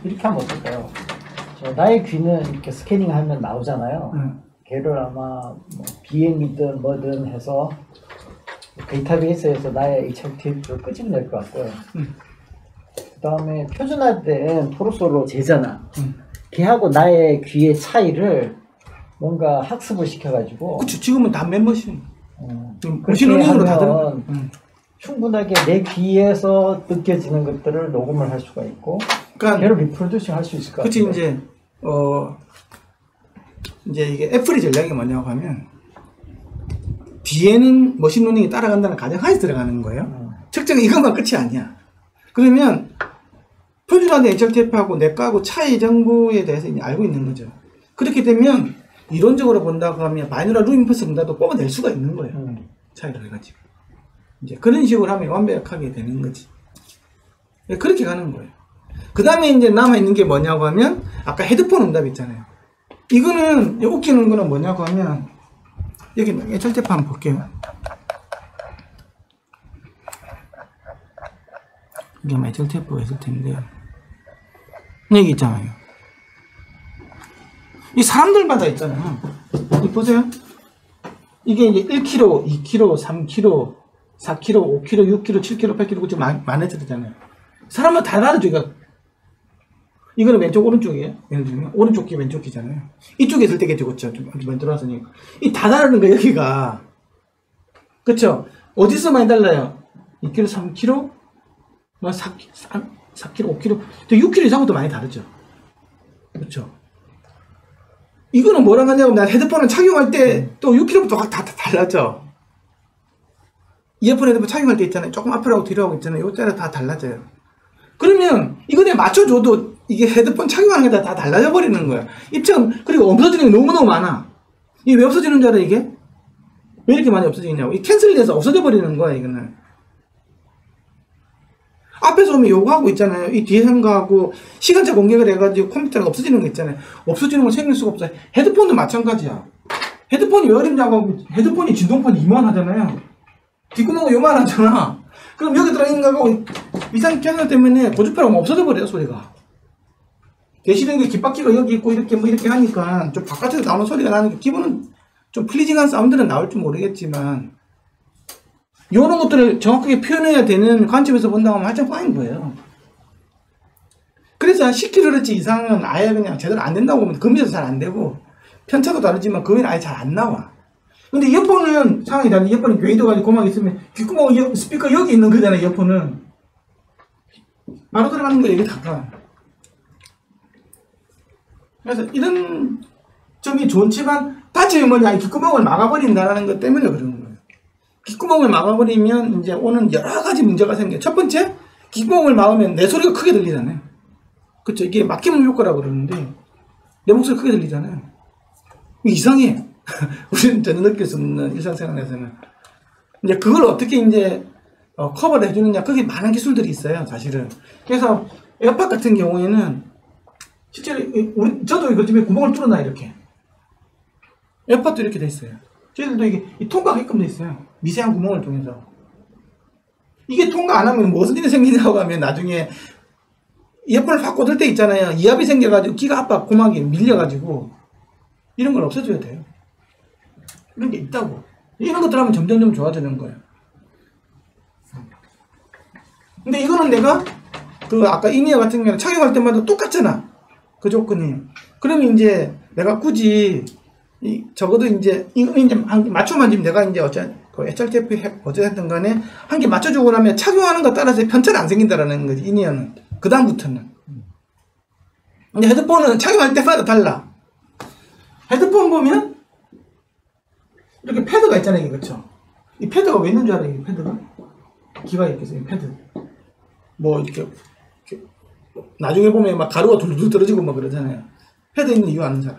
이렇게 하면 어떨까요? 나의 귀는 이렇게 스캐닝하면 나오잖아요. 걔를 아마 뭐 비행이든 뭐든 해서 데이터베이스에서 나의 HRTF를 끄집어낼 것 같고요. 그 다음에 표준화된 토로솔로 제잖아. 걔하고 나의 귀의 차이를 뭔가 학습을 시켜가지고. 그치, 지금은 다 멤버십. 머신러닝으로 다 들어. 충분하게 내 귀에서 느껴지는 것들을 녹음을 할 수가 있고, 그러니까 걔를 리프로듀싱 할 수 있을 것 같아요. 그치, 이제 이게 애플의 전략이 뭐냐고 하면, 뒤에는 머신러닝이 따라간다는 가정하에 들어가는 거예요. 측정 이것만 끝이 아니야. 그러면, 표준화된 HRTF하고 내 거하고 차이 정보에 대해서 이제 알고 있는 거죠. 그렇게 되면, 이론적으로 본다고 하면, 바이너럴 루인퍼스 응답도 뽑아낼 수가 있는 거예요. 차이를 해가지고. 이제 그런 식으로 하면 완벽하게 되는 거지. 그렇게 가는 거예요. 그 다음에 이제 남아있는 게 뭐냐고 하면, 아까 헤드폰 응답 있잖아요. 이거는, 웃기는 거는 뭐냐고 하면, 여기 HRTF 한번 볼게요. 이게 HRTF가 있을 텐데, 여기 있잖아요. 이 사람들마다 있잖아요. 이 보세요. 이게 이제 1kg, 2kg, 3kg, 4kg, 5kg, 6kg, 7kg, 8kg, 그치 많아지잖아요. 사람은 다 다르죠. 이거는 왼쪽, 오른쪽이에요. 예를 들면, 오른쪽 귀, 왼쪽 귀잖아요. 이쪽에 있을 때겠죠. 그쵸? 좀 많이 들어왔으니까. 이 다 다르는 거, 여기가. 그쵸? 어디서 많이 달라요? 2kg, 3kg, 뭐 4kg, 5kg, 6kg 이상부터 많이 다르죠. 그쵸? 이거는 뭐랑 하냐면, 나 헤드폰을 착용할 때 또 6kg부터 다 달라져. 이어폰 헤드폰 착용할 때 있잖아요. 조금 앞으로 하고 뒤로 하고 있잖아요. 요거 따라 다 달라져요. 그러면 이거에 맞춰줘도 이게 헤드폰 착용하는 게 다 달라져 버리는 거야. 입장, 그리고 없어지는 게 너무너무 많아. 이게 왜 없어지는 줄 알아, 이게? 왜 이렇게 많이 없어지냐고. 이 캔슬이 돼서 없어져 버리는 거야, 이거는. 앞에서 오면 요거 하고 있잖아요. 이 뒤에 한 거하고 시간차 공격을 해가지고 컴퓨터가 없어지는 거 있잖아요. 없어지는 건 생길 수가 없어요. 헤드폰도 마찬가지야. 헤드폰이 왜 어렵냐고 하고 헤드폰이 진동판이 이만하잖아요. 뒷구멍은 요만하잖아. 그럼 여기 들어있는 거하고 이상 캐널 때문에 고주파가 없어져 버려요, 소리가. 대신에 귓바퀴가 여기 있고 이렇게 뭐 이렇게 하니까 좀 바깥에서 나오는 소리가 나는 게 기본은 좀 플리징한 사운드는 나올지 모르겠지만 이런 것들을 정확하게 표현해야 되는 관점에서 본다고 하면 한참 빠인 거예요. 그래서 한 10kHz 이상은 아예 그냥 제대로 안 된다고 보면 금에서 잘 안 되고 편차도 다르지만 그 외에는 아예 잘 안 나와. 근데 이어폰은 상황이 다른데 이어폰은 웨이더 가지고 고막 있으면 귓구멍 스피커 여기 있는 거잖아요. 이어폰은 바로 들어가는 거예요. 이게 다가. 그래서 이런 점이 좋지만 단점이 뭐냐, 귓구멍을 막아버린다는 것 때문에 그러는 거예요. 귓구멍을 막아버리면 이제 오는 여러 가지 문제가 생겨요. 첫 번째, 귓구멍을 막으면 내 소리가 크게 들리잖아요. 그쵸? 이게 막힘 효과라고 그러는데 내 목소리 크게 들리잖아요. 이상해. 우리는 전혀 느낄 수 없는 일상생활에서는. 이제 그걸 어떻게 이제 커버를 해주느냐, 그게 많은 기술들이 있어요, 사실은. 그래서 에어팟 같은 경우에는 실제로 저도 이거 집에 구멍을 뚫어놔, 이렇게. 에어팟도 이렇게 돼 있어요. 저희들도 이게 통과하게끔 돼 있어요. 미세한 구멍을 통해서. 이게 통과 안 하면 무슨 일이 생기냐고 하면 나중에 이어폰을 확 꽂을 때 있잖아요. 이압이 생겨가지고 귀가 압박 고막이 밀려가지고 이런 걸 없애줘야 돼요. 이런 게 있다고. 이런 것들 하면 점점 좋아지는 거예요. 근데 이거는 내가 아까 이니어 같은 경우는 착용할 때마다 똑같잖아. 그 조건이. 그러면 이제 내가 굳이 적어도 이제 한 맞춰만 지금 내가 이제 그 HRTF 어쨌든 간에 한 개 맞춰주고 나면 착용하는 것 따라서 편차는 안 생긴다라는 거지, 인이어는. 그 다음부터는. 근데 헤드폰은 착용할 때마다 달라. 헤드폰 보면 이렇게 패드가 있잖아요, 그렇죠? 이 패드가 왜 있는 줄 알아요, 이 패드가? 기가 있겠어요, 이 패드. 뭐 이렇게 나중에 보면 막 가루가 둘둘 떨어지고 막 그러잖아요. 패드 있는 이유 아는 사람.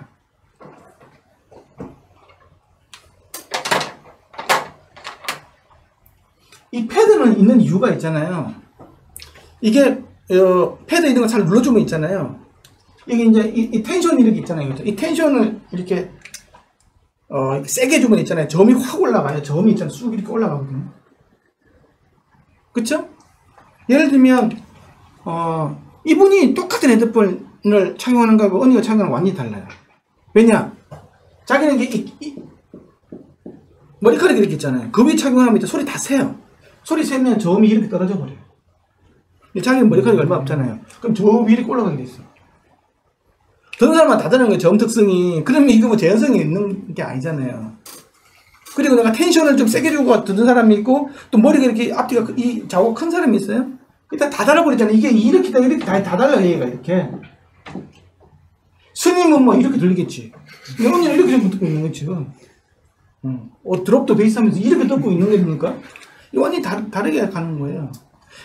이 패드는 있는 이유가 있잖아요. 이게 패드 있는 거 잘 눌러주면 있잖아요. 이게 이제 이 텐션이 이렇게 있잖아요. 그렇죠? 이 텐션을 이렇게 세게 주면 있잖아요. 점이 확 올라가요. 점이 있잖아요. 쑥 이렇게 올라가거든요. 그쵸? 예를 들면 이분이 똑같은 헤드폰을 착용하는 거하고 언니가 착용하는 거 완전히 달라요. 왜냐? 자기는 이게 머리카락이 이렇게 있잖아요. 그 위에 착용하면 이제 소리 다 새요. 소리 새면 저음이 이렇게 떨어져 버려요. 자기는 머리카락이 얼마 없잖아요. 그럼 저 위에 이렇게 올라가게 돼 있어. 듣는 사람은 다 다른 거예요. 저음 특성이. 그러면 이거 뭐 재현성이 있는 게 아니잖아요. 그리고 내가 텐션을 좀 세게 주고 듣는 사람이 있고, 또 머리가 이렇게 앞뒤가 이 좌우가 큰 사람이 있어요. 그때 다 달라버리잖아요. 이게 이렇게 다 달라요. 얘가 이렇게. 스님은 뭐 이렇게 들리겠지. 근데 언니는 이렇게 좀 듣고 있는 거지. 드롭도 베이스 하면서 이렇게 듣고 있는 겁니까? 이거 완전히 다르게 가는 거예요.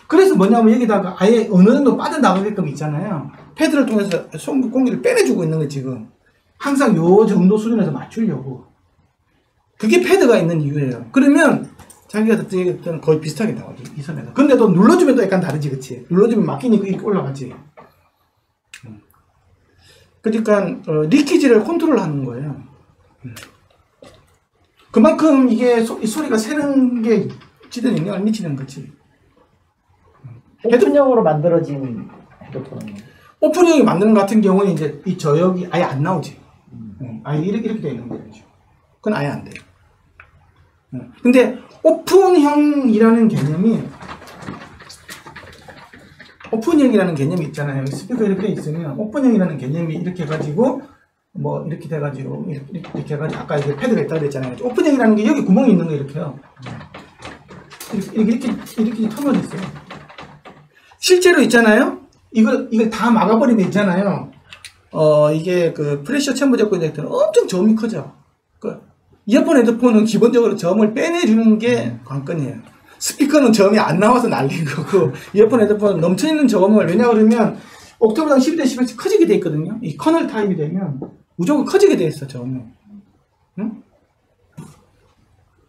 그래서 뭐냐면 여기다가 아예 어느 정도 빠져나가게끔 있잖아요. 패드를 통해서 공기를 빼내주고 있는 거 지금. 항상 요 정도 수준에서 맞추려고. 그게 패드가 있는 이유예요. 그러면 자기가 듣던 때는 거의 비슷하게 나오죠. 이 선에서. 근데 또 눌러주면 또 약간 다르지, 그치? 눌러주면 막히니까 이렇게 올라가지. 그러니까 리키지를 컨트롤하는 거예요. 그만큼 이게 이 소리가 새는 게 지대는 영향을 미치는 거지. 오픈형으로 만들어진 헤드폰은 오픈형이 만드는 것 같은 경우는 이제 이 저역이 아예 안 나오지. 아예 이렇게 되어 있는 거죠. 그건 아예 안 돼요. 근데 오픈형이라는 개념이 있잖아요. 스피커 이렇게 있으면 오픈형이라는 개념이 이렇게 해가지고 뭐 이렇게 돼가지고 이렇게 해가지고 아까 이게 패드가 있다고 그랬잖아요. 오픈형이라는 게 여기 구멍이 있는 거 이렇게요. 이렇게 터널이 있어요. 실제로 있잖아요. 이걸 다 막아버리면 있잖아요. 이게 그 프레셔 챔버 잡고 있는 애들은 엄청 저음이 커져. 이어폰 헤드폰은 기본적으로 저음을 빼내주는 게 관건이에요. 스피커는 저음이 안 나와서 날린 거고, 이어폰 헤드폰은 넘쳐있는 저음을, 왜냐 그러면 옥타브당 12대 10에서 커지게 돼 있거든요. 이 커널 타입이 되면 무조건 커지게 돼 있어, 저음이. 응?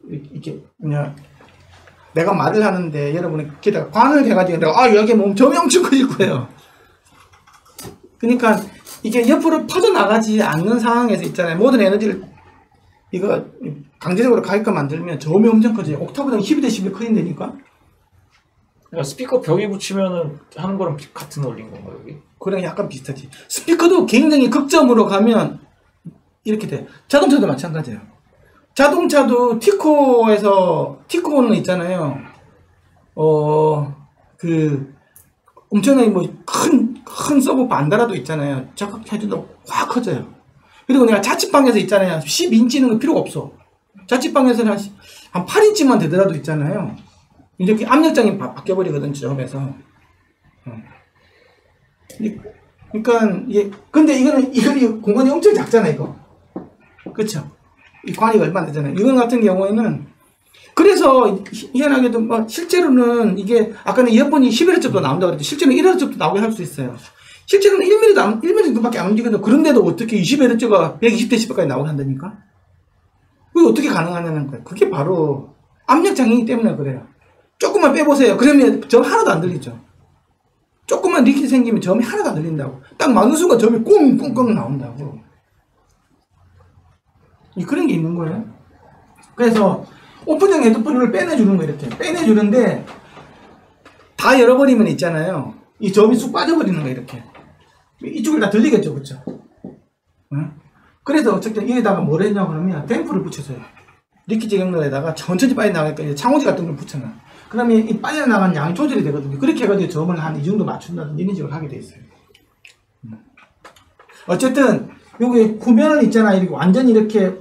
이렇게 그냥 내가 말을 하는데 여러분이 게다가 관을 대가지고 내가 여기 뭐 저음이 엄청 커질 거예요. 그러니까 이게 옆으로 퍼져나가지 않는 상황에서 있잖아요. 모든 에너지를 이거 강제적으로 가게끔 만들면 저음이 엄청 커져요. 옥타브당 12대 10이 커진다니까. 그러니까 스피커 벽에 붙이면은 하는 거랑 같은 원리인 건가 여기? 그랑 약간 비슷하지. 스피커도 굉장히 극점으로 가면 이렇게 돼. 자동차도 마찬가지예요. 자동차도 티코는 있잖아요. 엄청나게 큰 서브우퍼 안 달아도 있잖아요. 적극해준다고 확 커져요. 그리고 내가 자취방에서 있잖아요. 10인치는 거 필요가 없어. 자취방에서는 한 8인치만 되더라도 있잖아요. 이렇게 압력장이 바뀌어버리거든, 저음에서. 그러니까, 근데 이거는 공간이 엄청 작잖아, 이거. 그쵸? 이 관이가 얼마 안 되잖아요. 이건 같은 경우에는, 그래서, 희한하게도, 실제로는 이게, 아까는 이어폰이 11Hz도 나온다고 그랬지, 실제로는 1Hz도 나오게 할 수 있어요. 실제로는 1mm밖에 안 움직여도, 그런데도 어떻게 20Hz가 120대 10까지 나오게 한다니까? 그게 어떻게 가능하냐는 거예요. 그게 바로 압력장애이기 때문에 그래요. 조금만 빼보세요. 그러면 점 하나도 안 들리죠. 조금만 리퀴드 생기면 점이 하나도 안 들린다고. 딱 막는 순간 점이 꽁꽁꽁 나온다고. 그런 게 있는 거예요. 그래서 오픈형 헤드폰을 빼내주는 거 이렇게 빼내주는데 다 열어버리면 있잖아요. 이 점이 쑥 빠져버리는 거 이렇게. 이쪽을 다 들리겠죠, 그렇죠? 응? 그래서 어쨌든 여기다가 뭘 했냐 그러면 댐프를 붙여줘요. 리퀴드 경로에다가 천천히 빠져나가니까 이제 창호지 같은 걸 붙여놔. 그러면 이 빠져나간 양이 조절이 되거든요. 그렇게 해가지고 점을 한 이 정도 맞춘다든지 이런 식으로 하게 돼 있어요. 어쨌든 요게 후면을 있잖아. 이렇게 완전히 이렇게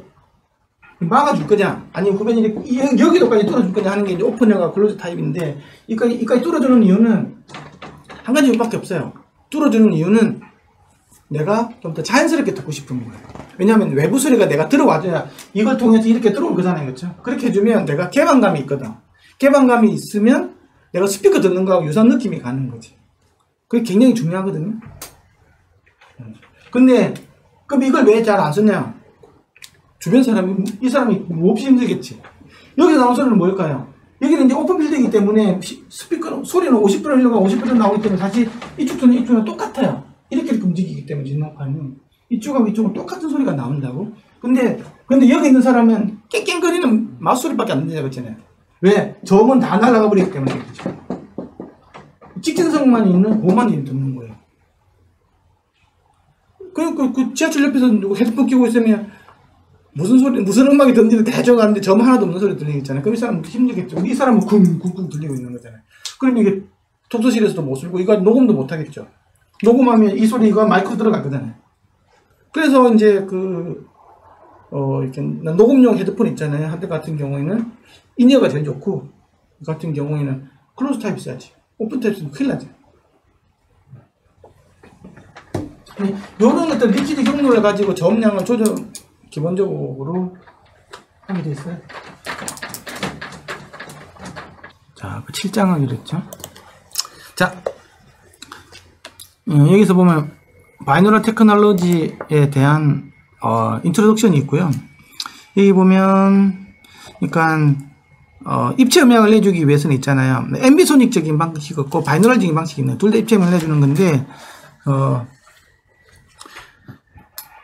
막아줄 거냐, 아니면 후면이 이렇게 여기도까지 뚫어줄 거냐 하는 게 이제 오픈형과 클로즈 타입인데, 이까지 뚫어주는 이유는 한 가지 이유밖에 없어요. 뚫어주는 이유는 내가 좀 더 자연스럽게 듣고 싶은 거예요. 왜냐하면 외부 소리가 내가 들어와줘야 이걸 통해서 이렇게 들어올 거잖아요. 그렇죠? 그렇게 해주면 내가 개방감이 있거든. 개방감이 있으면 내가 스피커 듣는 거하고 유사한 느낌이 가는 거지. 그게 굉장히 중요하거든요. 근데 그럼 이걸 왜 잘 안 썼냐? 주변 사람이, 이 사람이 몹시 힘들겠지. 여기서 나온 소리는 뭘까요? 여기는 이제 오픈 필드이기 때문에 스피커 소리는 50% 흘러가고 50% 나오기 때문에 사실 이쪽은 이쪽은 똑같아요. 이렇게 움직이기 때문에 진동판은 이쪽하고 이쪽은 똑같은 소리가 나온다고. 근데 여기 있는 사람은 깽깽거리는 마우스 소리밖에 안 들리잖아요. 그렇잖아요. 왜? 저음은 다 날아가 버리기 때문에 그렇죠. 직진성만 있는 그만 듣는 거예요. 그 지하철 옆에서 누구 헤드폰 끼고 있으면 무슨 음악이 듣는지 대충 아는데 점 하나도 없는 소리 들리겠잖아요. 그럼 이 사람은 힘들겠죠. 이 사람은 쿵쿵쿵 들리고 있는 거잖아요. 그러면 이게 독서실에서도 못 쓰고 이거 녹음도 못 하겠죠. 녹음하면 이 소리가 마이크로 들어가거든요. 그래서 이제 이렇게 녹음용 헤드폰 있잖아요. 하드 같은 경우에는 인이어가 제일 좋고, 이 같은 경우에는 클로즈 타입 써야지. 오픈 타입 쓰면 큰일 나죠. 이런 것들 리퀴드 경로를 가지고 저음량을 조절 기본적으로 하게 돼 있어요. 자, 7장 하기로 했죠. 자, 여기서 보면 바이노럴 테크놀로지에 대한 인트로덕션이 있고요. 여기 보면 그러니까 입체 음향을 내주기 위해서는 있잖아요. 앰비소닉적인 방식이 있고 바이노럴적인 방식이 있네요. 둘 다 입체 음향을 내주는 건데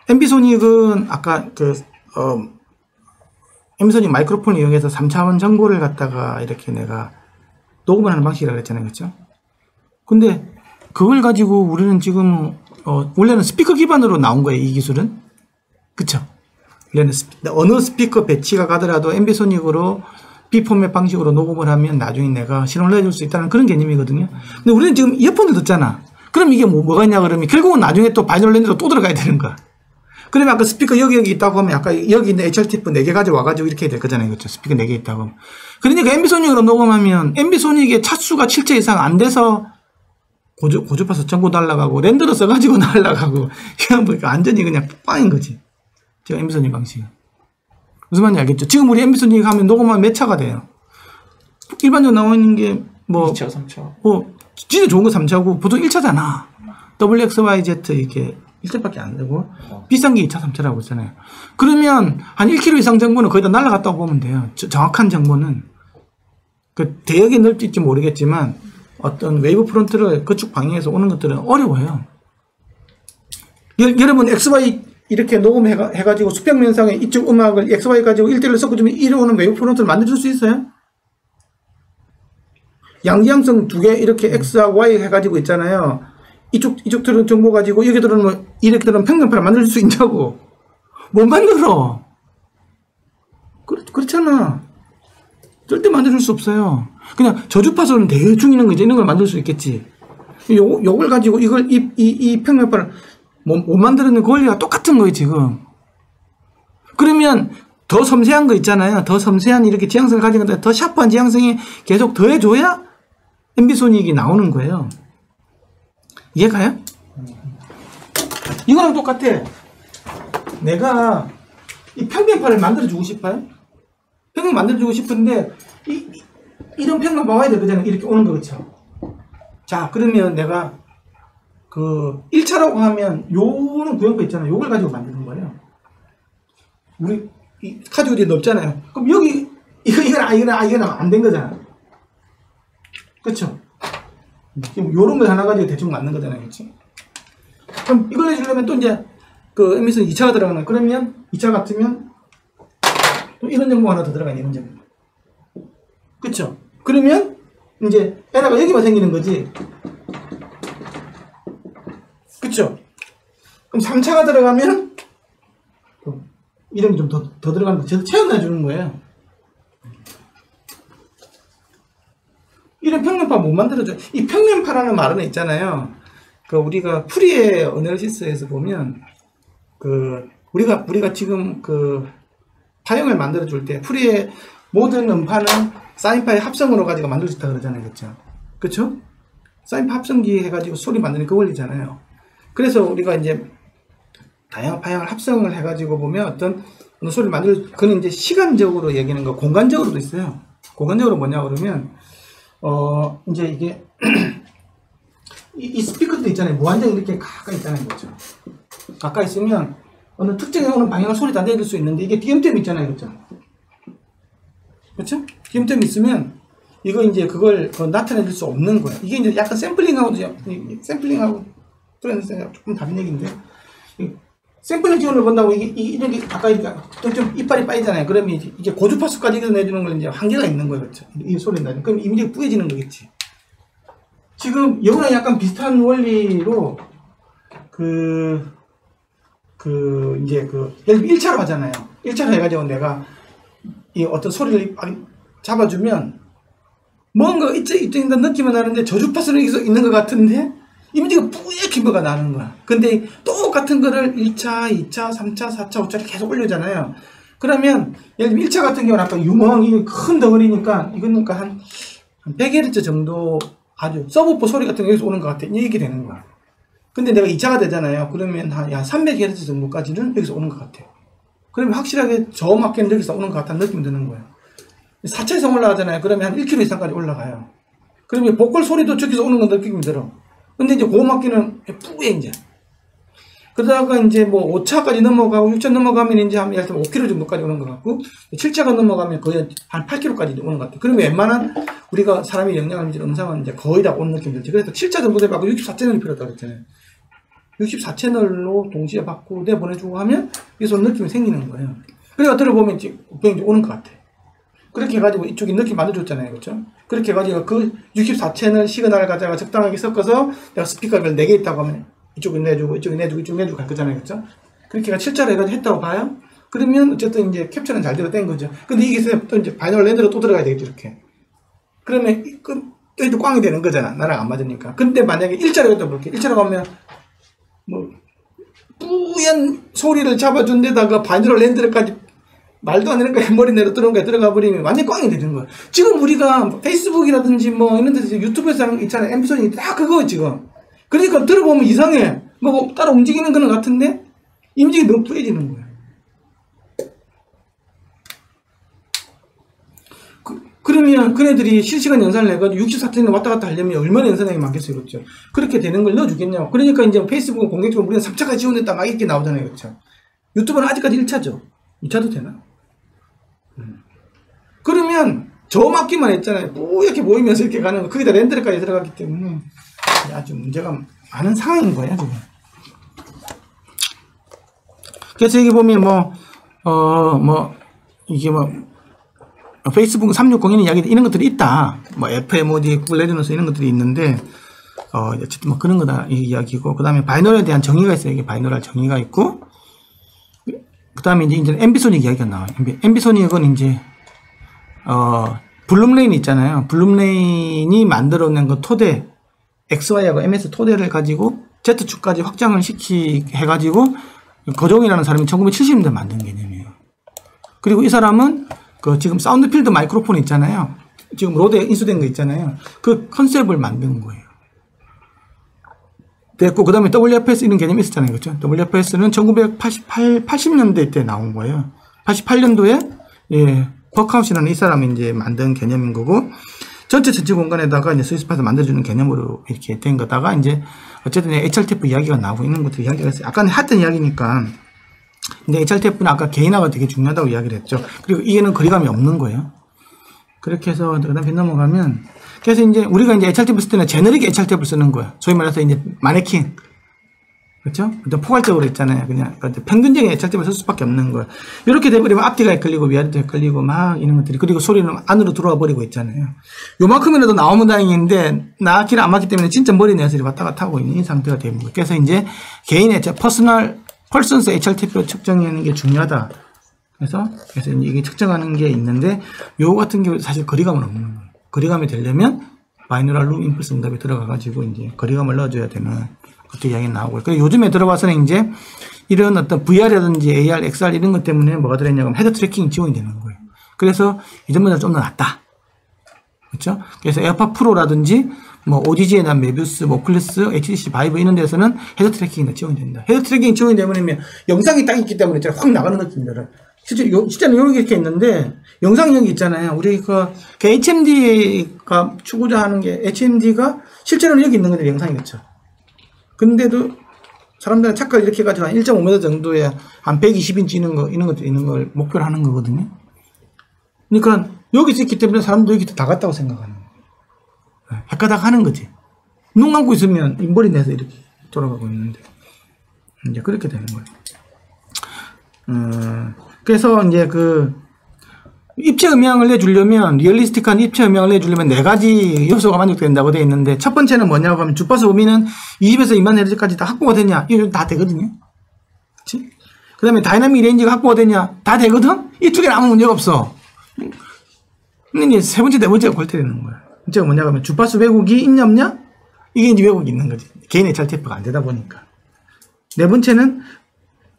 앰비소닉은 아까 앰비소닉 마이크로폰을 이용해서 3차원 정보를 갖다가 이렇게 내가 녹음을 하는 방식이라고 했잖아요. 그렇죠? 근데 그걸 가지고 우리는 지금 원래는 스피커 기반으로 나온 거예요. 이 기술은. 그쵸? 원래는 어느 스피커 배치가 가더라도 앰비소닉으로 비포맷 방식으로 녹음을 하면 나중에 내가 실험을 해줄 수 있다는 그런 개념이거든요. 근데 우리는 지금 이어폰을 듣잖아. 그럼 이게 뭐가 있냐 그러면 결국은 나중에 또 바이노럴 렌즈로 또 들어가야 되는 거야. 그러면 아까 스피커 여기 있다고 하면 아까 여기 있는 HRTF 4개 가져와가지고 이렇게 해야 될 거잖아요. 그렇죠? 스피커 4개 있다고 하면. 그러니까 앰비소닉으로 녹음하면 앰비소닉의 차수가 7차 이상 안 돼서 고주파수 전고 날아가고 랜더로 써가지고 날아가고 이건 보니까 완전히 그냥 빵인 거지. 제가 앰비소닉 방식은. 무슨 말인지 알겠죠? 지금 우리 앰비소닉 하면 녹음하면 몇 차가 돼요? 일반적으로 나오는 게 뭐 2차, 3차. 진짜 좋은 거 3차고 보통 1차잖아. WXYZ 이렇게 1차밖에 안 되고 비싼 게 2차, 3차라고 했잖아요. 그러면 한 1km 이상 정보는 거의 다 날아갔다고 보면 돼요. 정확한 정보는. 그 대역이 넓을지 모르겠지만 어떤 웨이브 프론트를 그쪽 방향에서 오는 것들은 어려워요. 여러분 XY 이렇게 녹음해가지고 수평면상에 이쪽 음악을 XY 가지고 1대1로 섞어주면 이리 오는 웨이브 프론트를 만들어줄 수 있어요? 양지향성 2개 이렇게 X하고 Y 해가지고 있잖아요. 이쪽 들은 정보 가지고 여기 들은 뭐 이렇게 들은 평면파를 만들 수 있냐고. 못 만들어. 그렇잖아. 절대 만들 수 없어요. 그냥 저주파수는 대충 있는 거지. 이런 걸 만들 수 있겠지. 요걸 가지고 이걸 이 평면파를 못 만드는 권리가 똑같은 거예요, 지금. 그러면 더 섬세한 거 있잖아요. 더 섬세한 이렇게 지향성을 가진 건데 더 샤프한 지향성이 계속 더해줘야 앰비소닉이 나오는 거예요. 이해가요? 이거랑 똑같아. 내가 이 평면파를 만들어주고 싶어요. 평면 만들어주고 싶은데 이런 평면 봐야 되거든요. 이렇게 오는 거 그렇죠. 자, 그러면 내가 그 1차라고 하면 요는 구형표 있잖아요. 요걸 가지고 만드는 거예요. 우리 이 카드가 넓잖아요. 그럼 여기 이건 안 된 거잖아. 그렇죠? 지금 요런 걸 하나 가지고 대충 맞는 거잖아요. 그렇지? 그럼 이걸 해주려면 또 이제 그 앰비소닉 2차가 들어가는 그러면 2차 같으면 또 이런 정보가 하나 더 들어가요. 이런 정보. 그렇죠? 그러면 이제 에러가 여기만 생기는 거지. 그쵸? 그럼 3차가 들어가면 이런 게 좀 더 들어가는 거 채워놔 주는 거예요. 이런 평면파 못 만들어줘. 이 평면파라는 말은 있잖아요. 그 우리가 프리의 어널시스에서 보면 우리가 지금 파형을 만들어줄 때, 프리의 모든 음파는 사인파의 합성으로 가지고 만들 수 있다 그러잖아요. 그쵸? 사인파 합성기 해가지고 소리 만드는 그 원리잖아요. 그래서 우리가 이제 다양한 파형을 합성을 해가지고 보면 어떤 소리를 그는 이제 시간적으로 얘기하는 거, 공간적으로도 있어요. 공간적으로 뭐냐 그러면, 이제 이게, 이 스피커도 있잖아요. 무한정 이렇게 가까이 있다는 거죠. 가까이 있으면 어느 특정에 오는 방향을 소리 다 내줄 수 있는데 이게 뒤엄템이 있잖아요. 그렇죠? 뒤엄템이 있으면 이거 이제 그걸 나타내줄 수 없는 거예요. 이게 이제 약간 샘플링하고 프렌즈가 조금 다른 얘기인데, 샘플링 지원을 본다고 이렇게 가까이 좀 이빨이 빠지잖아요. 그러면 이게 고주파수까지 내주는 건 이제 한계가 있는 거예요. 그렇죠? 이 소리 나는. 그럼 이미지가 뿌얘지는 거겠지. 지금 이거랑 약간 비슷한 원리로 예를 들면 1차로 하잖아요. 1차로 해가지고 내가 이 어떤 소리를 잡아주면 뭔가 이쪽인다 느낌은 나는데 저주파수는 여기서 있는 것 같은데 이미지가 뿌옇게 뭐가 나는 거야. 근데 똑같은 거를 1차, 2차, 3차, 4차, 5차를 계속 올려잖아요. 그러면 예를 들면 1차 같은 경우는 아까 유멍이 큰 덩어리니까 이거니까 한 100Hz 정도 아주 서브포 소리 같은 게 여기서 오는 것 같아. 이렇게 되는 거야. 근데 내가 2차가 되잖아요. 그러면 한 300Hz 정도까지는 여기서 오는 것 같아요. 그러면 확실하게 저음악기는 여기서 오는 것 같다는 느낌이 드는 거예요. 4차 이상 올라가잖아요. 그러면 한 1km 이상까지 올라가요. 그러면 보컬 소리도 저기서 오는 건 느낌이 들어. 근데 이제 고음악기는 뿌에 이제. 그러다가 이제 뭐 5차까지 넘어가고 6차 넘어가면 이제 한 5km 정도까지 오는 것 같고 7차가 넘어가면 거의 한 8km까지 오는 것 같아요. 그러면 웬만한 우리가 사람이 영향을 미치는 음상은 이제 거의 다 오는 느낌이 들죠. 그래서 7차 정도 되면 64채널이 필요하다고 했잖아요. 64채널로 동시에 받고 내보내주고 하면 여기서 느낌이 생기는 거예요. 그래가 들어보면 이제 오는 것 같아. 그렇게 해가지고 이쪽에 느낌 만들어줬잖아요. 그렇죠? 그렇게 해가지고 그 64채널 시그널을 가져가 적당하게 섞어서 내가 스피커를 4개 있다고 하면 이쪽에 내주고 이쪽에 내주고 이쪽에 내주고 갈 거잖아요. 그렇죠? 그렇게 해가 7차로 해가지고 했다고 봐요. 그러면 어쨌든 이제 캡처는 잘 된 거죠. 근데 이게 또 이제 바이널 랜드로 또 들어가야 되겠죠. 이렇게. 그러면 여기도 꽝이 되는 거잖아. 나랑 안 맞으니까. 근데 만약에 1차로 했다 볼게. 1차로 가면 뭐 뿌연 소리를 잡아준 데다가 바이널 랜드까지 말도 안 되는 거야. 머리 내로 들어가 버리면 완전 꽝이 되는 거야. 지금 우리가 페이스북이라든지 뭐 이런 데서 유튜브에서 있잖아요. 앰프소니 다 그거 지금. 그러니까 들어보면 이상해. 뭐 따로 움직이는 거는 같은데 이미지가 너무 뿌얘지는 거야. 그러면 그네들이 실시간 연산을 해가지고 64채널 왔다 갔다 하려면 얼마나 연산량이 많겠어요. 그렇죠? 그렇게 되는 걸 넣어주겠냐고. 그러니까 이제 페이스북은 공개적으로 우리는 3차까지 지원했다 막 이렇게 나오잖아요. 그렇죠? 유튜브는 아직까지 1차죠. 2차도 되나? 그러면 저음악기만 했잖아요. 뿌옇게 보이면서 이렇게 가는 거. 거기다 렌더까지 들어갔기 때문에 아주 문제가 많은 상황인 거예요. 지금. 그래서 여기 보면 이게 페이스북 360인 이야기 이런 것들이 있다. 뭐 FMOD, 구글 레디너스 이런 것들이 있는데 어쨌든 뭐 그런 거다 이 이야기고, 그 다음에 바이너럴에 대한 정의가 있어요. 이게 바이너럴 정의가 있고, 그 다음에 이제 앰비소닉 이야기가 나와요. 앰비소닉은 이제 블룸레인 있잖아요. 블룸레인이 만들어낸 그 토대 XY하고 MS 토대를 가지고 Z축까지 확장을 해가지고 거종이라는 사람이 1970년대 만든 개념이에요. 그리고 이 사람은 지금 사운드필드 마이크로폰 있잖아요. 지금 로드에 인수된 거 있잖아요. 그 컨셉을 만든 거예요. 됐고, 그 다음에 WFS 이런 개념이 있었잖아요. 그렇죠? WFS는 80년대 때 나온 거예요. 88년도에, 버크하우스라는 이 사람이 이제 만든 개념인 거고, 전체 공간에다가 이제 스위스팟을 만들어주는 개념으로 이렇게 된 거다가, 이제, 어쨌든 HRTF 이야기가 나오고 있는 것도 이야기가 있어요. 아까는 했던 이야기니까. 근데 HRTF는 아까 개인화가 되게 중요하다고 이야기를 했죠. 그리고 이게는 거리감이 없는 거예요. 그렇게 해서, 그 다음에 넘어가면, 그래서 이제 우리가 이제 HRTF 쓸 때는 제너릭 HRTF를 쓰는 거예요. 소위 말해서 이제 마네킹. 그렇죠? 포괄적으로 있잖아요. 그냥 평균적인 HRTF를 쓸 수밖에 없는 거예요. 이렇게 돼버리면 앞뒤가 헷갈리고 위아래도 헷갈리고 막 이런 것들이, 그리고 소리는 안으로 들어와 버리고 있잖아요. 요만큼이라도 나오면 다행인데 나기는 안 맞기 때문에 진짜 머리 내서 왔다 갔다 하고 있는 이 상태가 되는 거예요. 그래서 이제 개인의 퍼스넌스 HRTF를 측정하는 게 중요하다. 그래서 이게 측정하는 게 있는데, 요 같은 경우 사실 거리감은 없는 거예요. 거리감이 되려면 바이노럴 룸 임펄스 응답에 들어가가지고 이제 거리감을 넣어줘야 되는 그것도 이야기 나오고요. 그리고 요즘에 들어와서는 이제 이런 어떤 VR이라든지 AR, XR 이런 것 때문에 뭐가 들어있냐면 헤드 트래킹 지원이 되는 거예요. 그래서 이전보다 좀 더 낫다. 그렇죠? 그래서 에어팟 프로라든지 뭐 ODG나 메비우스, 오클러스, HTC 바이브 이런 데서는 헤드 트래킹이 지원이 된다. 헤드 트래킹이 지원이 되면 영상이 딱 있기 때문에 확 나가는 느낌이라. 실제는 이렇게 있는데 영상이 여기 있잖아요. 우리 그 HMD가 추구자 하는 게 HMD가 실제로는 여기 있는 건데 영상이겠죠. 근데도 사람들은 착각을 이렇게 해가지고 한 1.5m 정도에 한 120인치 이런 걸 목표로 하는 거거든요. 그러니까 여기 있기 때문에 사람도 여기 다 갔다고 생각하는 거예요. 헷가닥 하는 거지. 눈 감고 있으면 인벌이 내서 이렇게 돌아가고 있는데 이제 그렇게 되는 거예요. 그래서 이제 그 입체 음향을 내주려면 리얼리스틱한 입체 음향을 내주려면 4가지 요소가 만족된다고 되어 있는데 첫 번째는 뭐냐고 하면 주파수 범위는 20에서 2만 헤르츠까지 다 확보가 되냐? 이거 다 되거든요. 그치? 그 다음에 다이나믹 레인지가 확보가 되냐? 다 되거든? 이 두 개는 아무 문제가 없어. 근데 이제 세 번째, 네 번째가 골때리는 거야. 문제가 뭐냐고 하면 주파수 왜곡이 있냐 없냐? 이게 이제 왜곡이 있는 거지. 개인 HRTF가 안 되다 보니까. 네 번째는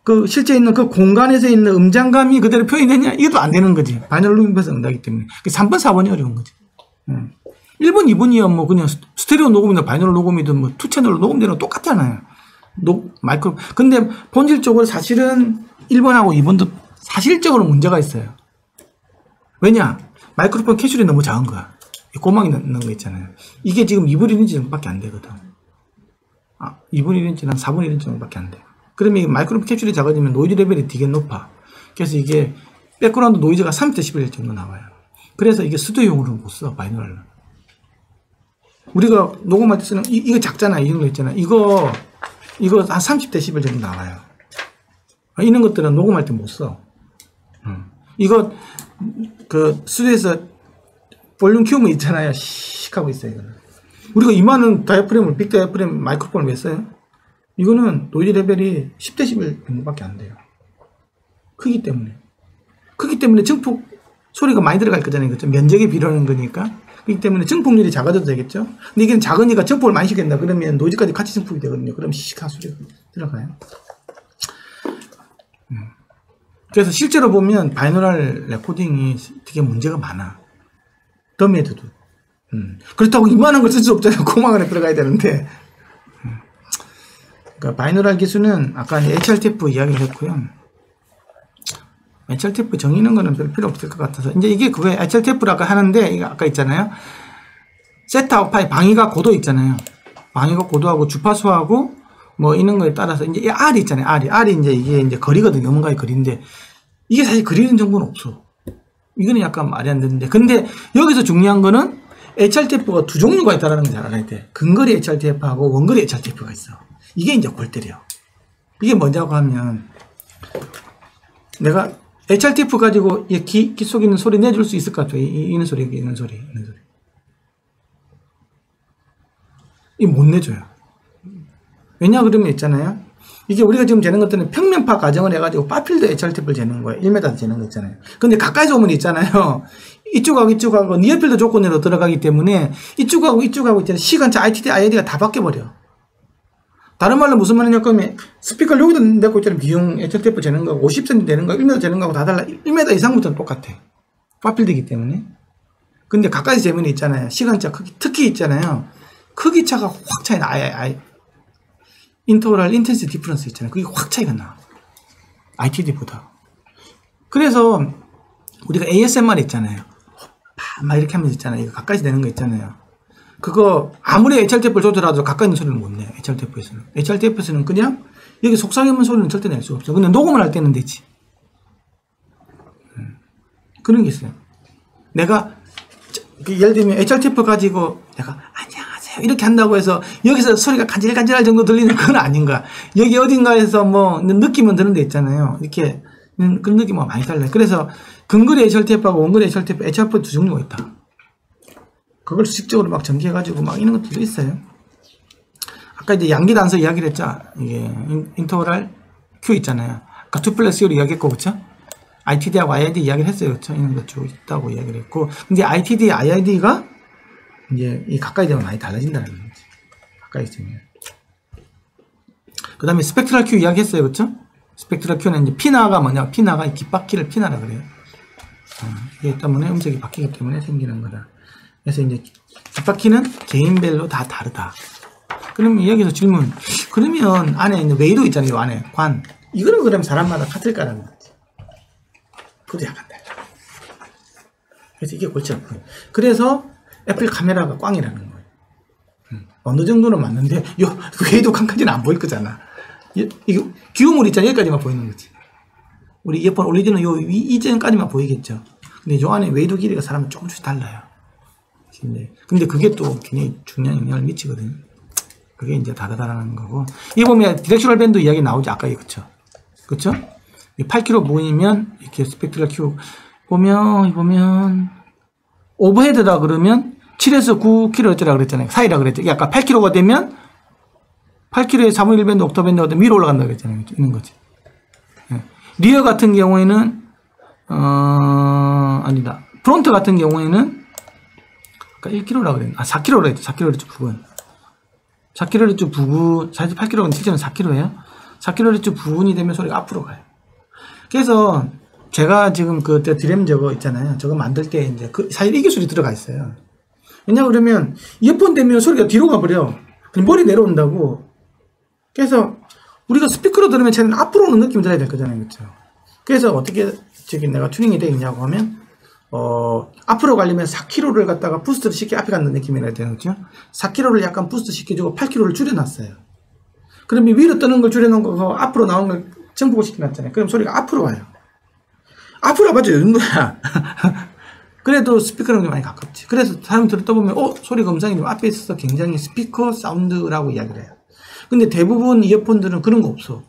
그 실제 있는 그 공간에서 있는 음장감이 그대로 표현이 되냐? 이것도 안 되는 거지. 바이너럴 녹음에서 응답이기 때문에. 3번, 4번이 어려운 거지. 1번, 2번이야 뭐 그냥 스테레오 녹음이나 바이너럴 녹음이든 뭐 투 채널로 녹음되는 거 똑같잖아요. 마이크로. 근데 본질적으로 사실은 1번하고 2번도 사실적으로 문제가 있어요. 왜냐? 마이크로폰 캐슐이 너무 작은 거야. 꼬막이 넣는 거 있잖아요. 이게 지금 2분 1인치 정도밖에 안 되거든. 2분 1인치랑 4분 1인치 정도밖에 안 돼. 그러면 마이크로폰 캡슐이 작아지면 노이즈 레벨이 되게 높아. 그래서 이게 백그라운드 노이즈가 30dB 정도 나와요. 그래서 이게 스튜디오용으로는 못 써, 바이너럴은. 우리가 녹음할 때 쓰는, 이거 작잖아요. 이런 거 있잖아요. 이거 한 30dB 정도 나와요. 이런 것들은 녹음할 때 못 써. 이거, 그, 스튜디오에서 볼륨 키우면 있잖아요. 씩 하고 있어요, 이거는. 우리가 이만한 다이프램을, 빅 다이프램 마이크로폰을 왜 써요? 이거는 노이즈 레벨이 10dB 정도밖에 안 돼요. 크기 때문에. 크기 때문에 증폭 소리가 많이 들어갈 거잖아요. 그렇죠? 면적이 비례하는 거니까. 그렇기 때문에 증폭률이 작아져도 되겠죠? 근데 이게 작으니까 증폭을 많이 시킨다. 그러면 노이즈까지 같이 증폭이 되거든요. 그럼 시식한 소리가 들어가요. 그래서 실제로 보면 바이노럴 레코딩이 되게 문제가 많아. 더미에도. 그렇다고 이만한 걸 쓸 수 없잖아요. 고막 안에 들어가야 되는데. 그러니까 바이노럴 기술은 아까 HRTF 이야기를 했고요. HRTF 정의는 거는 별 필요 없을 것 같아서. 이제 이게 그거에 HRTF를 아까 하는데, 이거 아까 있잖아요. 세타 파이 방위가 고도 있잖아요. 방위가 고도하고 주파수하고 뭐 이런 거에 따라서 이제 이 R이 있잖아요. R이 이제 이게 이제 거리거든요. 뭔가의 거리인데 이게 사실 거리는 정보는 없어. 이거는 약간 말이 안 되는데. 근데 여기서 중요한 거는 HRTF가 두 종류가 있다는 걸 잘 알아야 돼. 근거리 HRTF하고 원거리 HRTF가 있어. 이게 이제 골 때려. 이게 뭐냐고 하면 내가 HRTF 가지고 귀 속에 있는 소리 내줄 수 있을 것 같아요. 있는 소리, 있는 소리. 이거 못 내줘요. 왜냐 그러면 있잖아요. 이게 우리가 지금 재는 것들은 평면파 가정을 해가지고 파필드 HRTF를 재는 거예요. 1m 재는 거 있잖아요. 근데 가까이서 오면 있잖아요. 이쪽하고 니어필드 조건으로 들어가기 때문에 이쪽하고 있잖아요. 시간차 ITD, IID가 다 바뀌어버려. 다른 말로 무슨 말이냐 그러면 스피커를 여기다 내고 있잖아요. 비용 HRTF 재는 거 50cm 되는 거 1m 재는 거하고 다 달라. 1m 이상부터는 똑같아. 파필드이기 때문에. 근데 가까이서 재면 있잖아요. 시간차 크기, 특히 있잖아요. 크기 차가 확 차이 나. 인터럴 인텐시 디퍼런스 있잖아요. 그게 확 차이가 나. ITD보다. 그래서 우리가 ASMR 있잖아요. 막 이렇게 하면서 있잖아요. 이거 가까이서 내는 거 있잖아요. 그거 아무리 HRTF를 줘더라도 가까이 있는 소리는 못 내. HRTF에서는. HRTF에서는 그냥 여기 속삭이는 소리는 절대 낼 수 없어. 근데 녹음을 할 때는 되지. 그런 게 있어요. 내가 예를 들면 HRTF 가지고 내가 안녕하세요 이렇게 한다고 해서 여기서 소리가 간질간질할 정도 들리는 건 아닌 거야. 여기 어딘가에서 뭐 느낌은 드는 데 있잖아요. 이렇게 그런 느낌이 많이 달라요. 그래서 근거리 HRTF하고 원거리 HRTF, HRTF 두 종류가 있다. 그걸 수직적으로 막 전개해가지고 막 이런 것들도 있어요. 아까 이제 양기 단서 이야기를 했죠. 이게 인터럴 Q 있잖아요. 아까 2+U로 이야기했고, 그쵸? ITD하고 IID 이야기를 했어요. 그쵸? 이런 것 쭉 있다고 이야기를 했고. 근데 ITD, IID가 이제 이 가까이 되면 많이 달라진다는 거지. 가까이 있으면. 그 다음에 스펙트럴 큐 이야기했어요. 그쵸? 스펙트럴 큐는 이제 피나가 뭐냐? 피나가 이 뒷바퀴를 피나라 그래요. 이게 때문에 음색이 바뀌기 때문에 생기는 거다. 그래서 이제 뒷바퀴는 개인별로 다 다르다. 그러면 여기서 질문. 그러면 안에 있는 웨이도 있잖아요. 이 안에 관. 이거는 그럼 사람마다 같을까라는 거지. 그것도 약간 달라. 그래서 이게 골치 아파요. 그래서 애플 카메라가 꽝이라는 거예요. 어느 정도는 맞는데 웨이도 칸까지는 안 보일 거잖아. 이거 기호물 있잖아. 여기까지만 보이는 거지. 우리 이어폰 올리지는 요 이전까지만 보이겠죠. 근데 요 안에 웨이도 길이가 사람은 조금씩 달라요. 근데 그게 또 굉장히 중요한 영향을 미치거든요. 그게 이제 다르다라는 거고. 이거 보면 디렉셔널 밴드 이야기 나오지. 아까 그쵸? 그쵸? 8km 부분이면 이렇게 스펙트럴 큐 보면 오버헤드다 그러면 7에서 9km 어쩌라 그랬잖아요. 사이라 그랬죠. 이게 아까 8km가 되면 8km에 3분의 1밴드 옥터 밴드가 위로 올라간다 그랬잖아요. 있는 거지. 네. 리어 같은 경우에는 아니다. 프론트 같은 경우에는 아까 1km라 그랬나? 4km라 했죠. 4km 부분. 4km 부분, 사실 8km는 실제는 4km예요. 4km 부분이 되면 소리가 앞으로 가요. 그래서 제가 지금 그 드램 저거 있잖아요. 저거 만들 때 이제 사실 이 기술이 들어가 있어요. 왜냐 그러면 이어폰 되면 소리가 뒤로 가버려. 그럼 머리 내려온다고. 그래서 우리가 스피커로 들으면 쟤는 앞으로 오는 느낌이 들어야 될 거잖아요. 그렇죠? 그래서 어떻게 지금 내가 튜닝이 되어 있냐고 하면 앞으로 가려면 4km를 갖다가 부스트를 쉽게 앞에 가는 느낌이라 해야 되는 거죠. 4km를 약간 부스트 시켜주고 8km를 줄여놨어요. 그러면 위로 뜨는 걸 줄여놓은 거 앞으로 나오는 걸 증폭을 시켜놨잖아요. 그럼 소리가 앞으로 와요. 앞으로 와봤자 이 정도야. 그래도 스피커랑 좀 많이 가깝지. 그래서 사람이 들었다 보면 소리가 음상이 좀 앞에 있어서 굉장히 스피커 사운드라고 이야기를 해요. 근데 대부분 이어폰들은 그런 거 없어.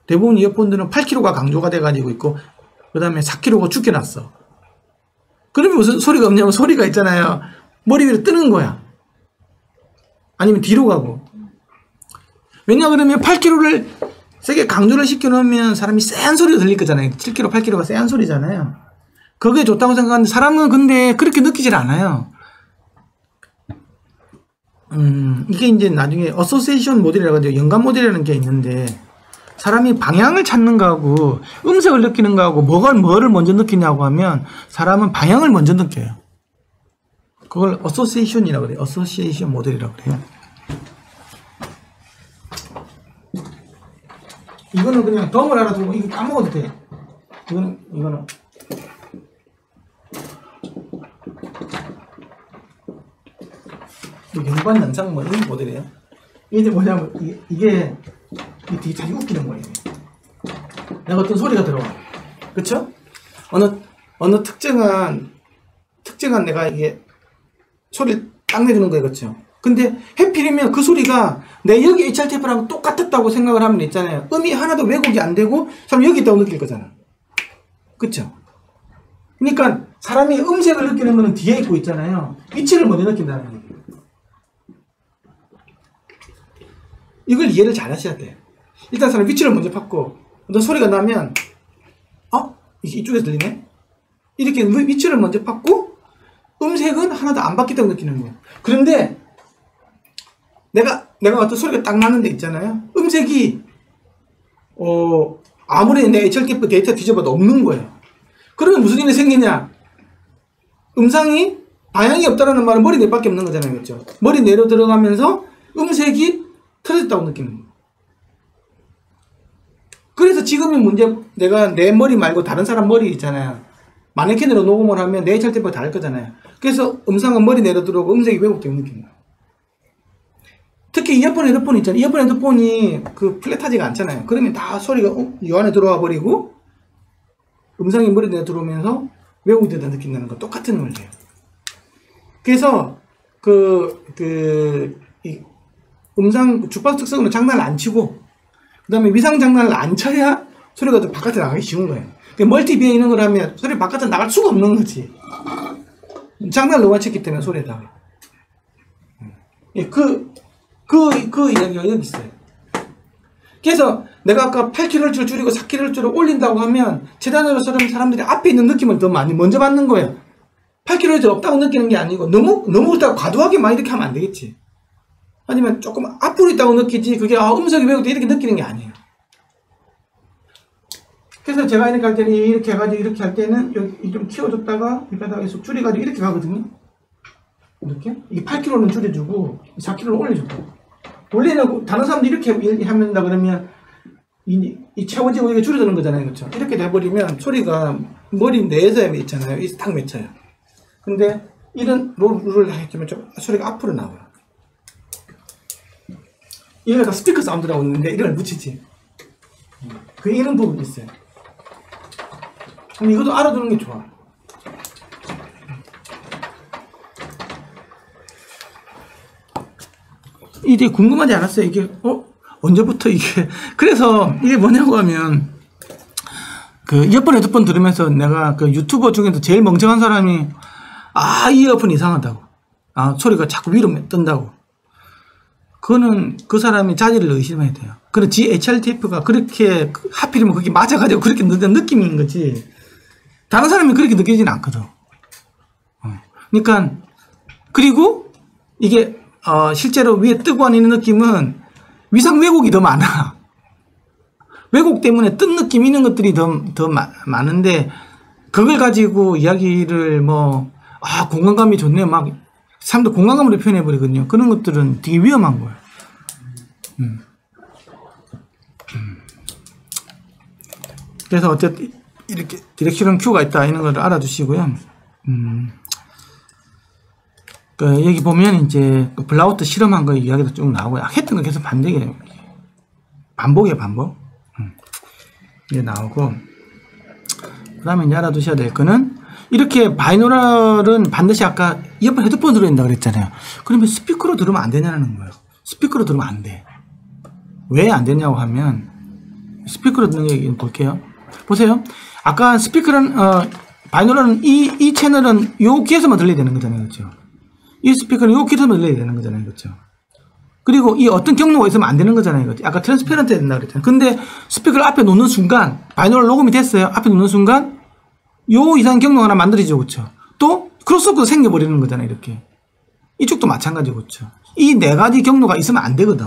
대부분 이어폰들은 8km가 강조가 돼가지고 있고 그 다음에 4km가 죽여놨어. 그러면 무슨 소리가 없냐면 소리가 있잖아요. 머리 위로 뜨는 거야. 아니면 뒤로 가고. 왜냐 그러면 8km를 세게 강조를 시켜놓으면 사람이 쎄한 소리가 들릴 거잖아요. 7km, 8km가 쎄한 소리잖아요. 그게 좋다고 생각하는데 사람은 근데 그렇게 느끼질 않아요. 이게 이제 나중에 어소시에이션 모델이라고 하죠. 연관 모델이라는 게 있는데 사람이 방향을 찾는 거하고 음색을 느끼는 거하고 뭐를 먼저 느끼냐고 하면 사람은 방향을 먼저 느껴요. 그걸 어소시에이션이라고 그래요. 어소시에이션 모델이라고 그래요. 이거는 그냥 덤을 알아두고 이거 까먹어도 돼. 이거는 연관 연상 뭐 이런 모델이에요. 이게 뭐냐면 이게 되게 자기 웃기는 거예요. 내가 어떤 소리가 들어와. 그쵸? 어느 특정한 내가 이게 소리를 딱 내주는 거예요. 그쵸? 근데 해필이면 그 소리가 내 여기 HR 테이프랑 똑같았다고 생각을 하면 있잖아요. 음이 하나도 왜곡이 안 되고 사람 여기 있다고 느낄 거잖아. 그쵸? 그러니까 사람이 음색을 느끼는 거는 뒤에 있고 있잖아요. 위치를 먼저 느낀다는 거예요. 이걸 이해를 잘 하셔야 돼요. 일단 사람 위치를 먼저 받고 어떤 소리가 나면 이쪽에서 들리네? 이렇게 위치를 먼저 받고 음색은 하나도 안 바뀌었다고 느끼는 거예요. 그런데 내가 어떤 소리가 딱 나는데 있잖아요. 음색이 아무리 내 HRTF 데이터 뒤져봐도 없는 거예요. 그러면 무슨 일이 생기냐? 음상이 방향이 없다라는 말은 머리 내밖에 없는 거잖아요. 그렇죠? 머리 내로 들어가면서 음색이 틀어졌다고 느끼는 거예요. 그래서 지금의 문제, 내가 내 머리 말고 다른 사람 머리 있잖아요. 마네킹으로 녹음을 하면 내 HRTF가 다를 거잖아요. 그래서 음상은 머리 내려 들어오고 음색이 왜곡되고 느끼는 거예요. 특히 이어폰 헤드폰 있잖아요. 이어폰 헤드폰이 플랫하지가 않잖아요. 그러면 다 소리가 이 안에 들어와 버리고 음성이 머리 내려 들어오면서 왜곡이 되다 느낀다는 거 똑같은 원리예요. 그래서 이 음상 주파수 특성으로 장난을 안 치고 그 다음에 위상 장난을 안 쳐야 소리가 좀 바깥에 나가기 쉬운 거예요. 멀티 비어 있는 걸 하면 소리 바깥에 나갈 수가 없는 거지. 장난을 너무 쳤기 때문에 소리에다가. 그 이야기가 여기 있어요. 그래서 내가 아까 8kHz를 줄이고 4kHz를 올린다고 하면 재단으로 사람들이 앞에 있는 느낌을 더 많이 먼저 받는 거예요. 8kHz 없다고 느끼는 게 아니고 너무 없다고 과도하게 많이 이렇게 하면 안 되겠지. 아니면 조금 앞으로 있다고 느끼지 그게 음성이 왜곡돼 이렇게 느끼는 게 아니에요. 그래서 제가 이렇게 할 때는 이렇게 해가지고 이렇게 할 때는 여기 좀 키워줬다가 여기다가 계속 줄여가지고 이렇게 가거든요. 이렇게 이게 8kg는 줄여주고 4kg를 올려주고 원래는 다른 사람들이 이렇게 한다 그러면 이 최고지고 이게 줄여드는 거잖아요, 그렇죠? 이렇게 돼버리면 소리가 머리 내에서 있잖아요, 이 딱 맺혀요. 근데 이런 롤을 해주면 좀 소리가 앞으로 나와요. 이거 다 스피커 사운드라고 있는데 이걸 붙이지. 그 이런 부분이 있어요. 그럼 이것도 알아두는 게 좋아. 이게 궁금하지 않았어요? 이게 언제부터 이게 그래서 이게 뭐냐고 하면 그 이어폰 헤드폰 들으면서 내가 그 유튜버 중에서 제일 멍청한 사람이 이 이어폰 이상하다고 소리가 자꾸 위로 뜬다고 그거는 그 사람이 자질을 의심해야 돼요. 그래 HRTF가 그렇게 하필이면 그게 맞아가지고 그렇게 느끼는 느낌인 거지 다른 사람이 그렇게 느끼지는 않거든. 그러니까 그리고 이게 실제로 위에 뜨고 있는 느낌은 위상 왜곡이 더 많아. 왜곡 때문에 뜬 느낌 있는 것들이 더 많은데 그걸 가지고 이야기를 공간감이 좋네요. 막 사람들 공간감으로 표현해버리거든요. 그런 것들은 되게 위험한 거예요. 그래서 어쨌든 이렇게 디렉션 큐가 있다 이런 걸 알아두시고요. 여기 보면 이제 블라우트 실험한 거 이야기도 쭉 나오고요. 했던 거 계속 반복이에요, 반복. 이게 나오고 그 다음에 이제 알아두셔야 될 거는 이렇게 바이노럴은 반드시 아까 이어폰 헤드폰 들어있다 그랬잖아요. 그러면 스피커로 들으면 안 되냐는 거예요. 스피커로 들으면 안 돼. 왜 안 되냐고 하면 스피커로 듣는 얘기 볼게요. 보세요. 아까 스피커는 바이노럴은 이 채널은 요 귀에서만 들려야 되는 거잖아요, 그렇죠? 이 스피커는 요 귀에서만 들려야 되는 거잖아요, 그렇죠? 그리고 이 어떤 경로가 있으면 안 되는 거잖아요, 그렇죠? 아까 트랜스페런트 해야 된다 그랬잖아요. 근데 스피커를 앞에 놓는 순간 바이노럴 녹음이 됐어요. 앞에 놓는 순간 요 이상 경로가 하나 만들어지죠, 그렇죠? 또 크로스오버도 생겨버리는 거잖아요, 이렇게. 이쪽도 마찬가지고, 그렇죠? 이 네 가지 경로가 있으면 안 되거든.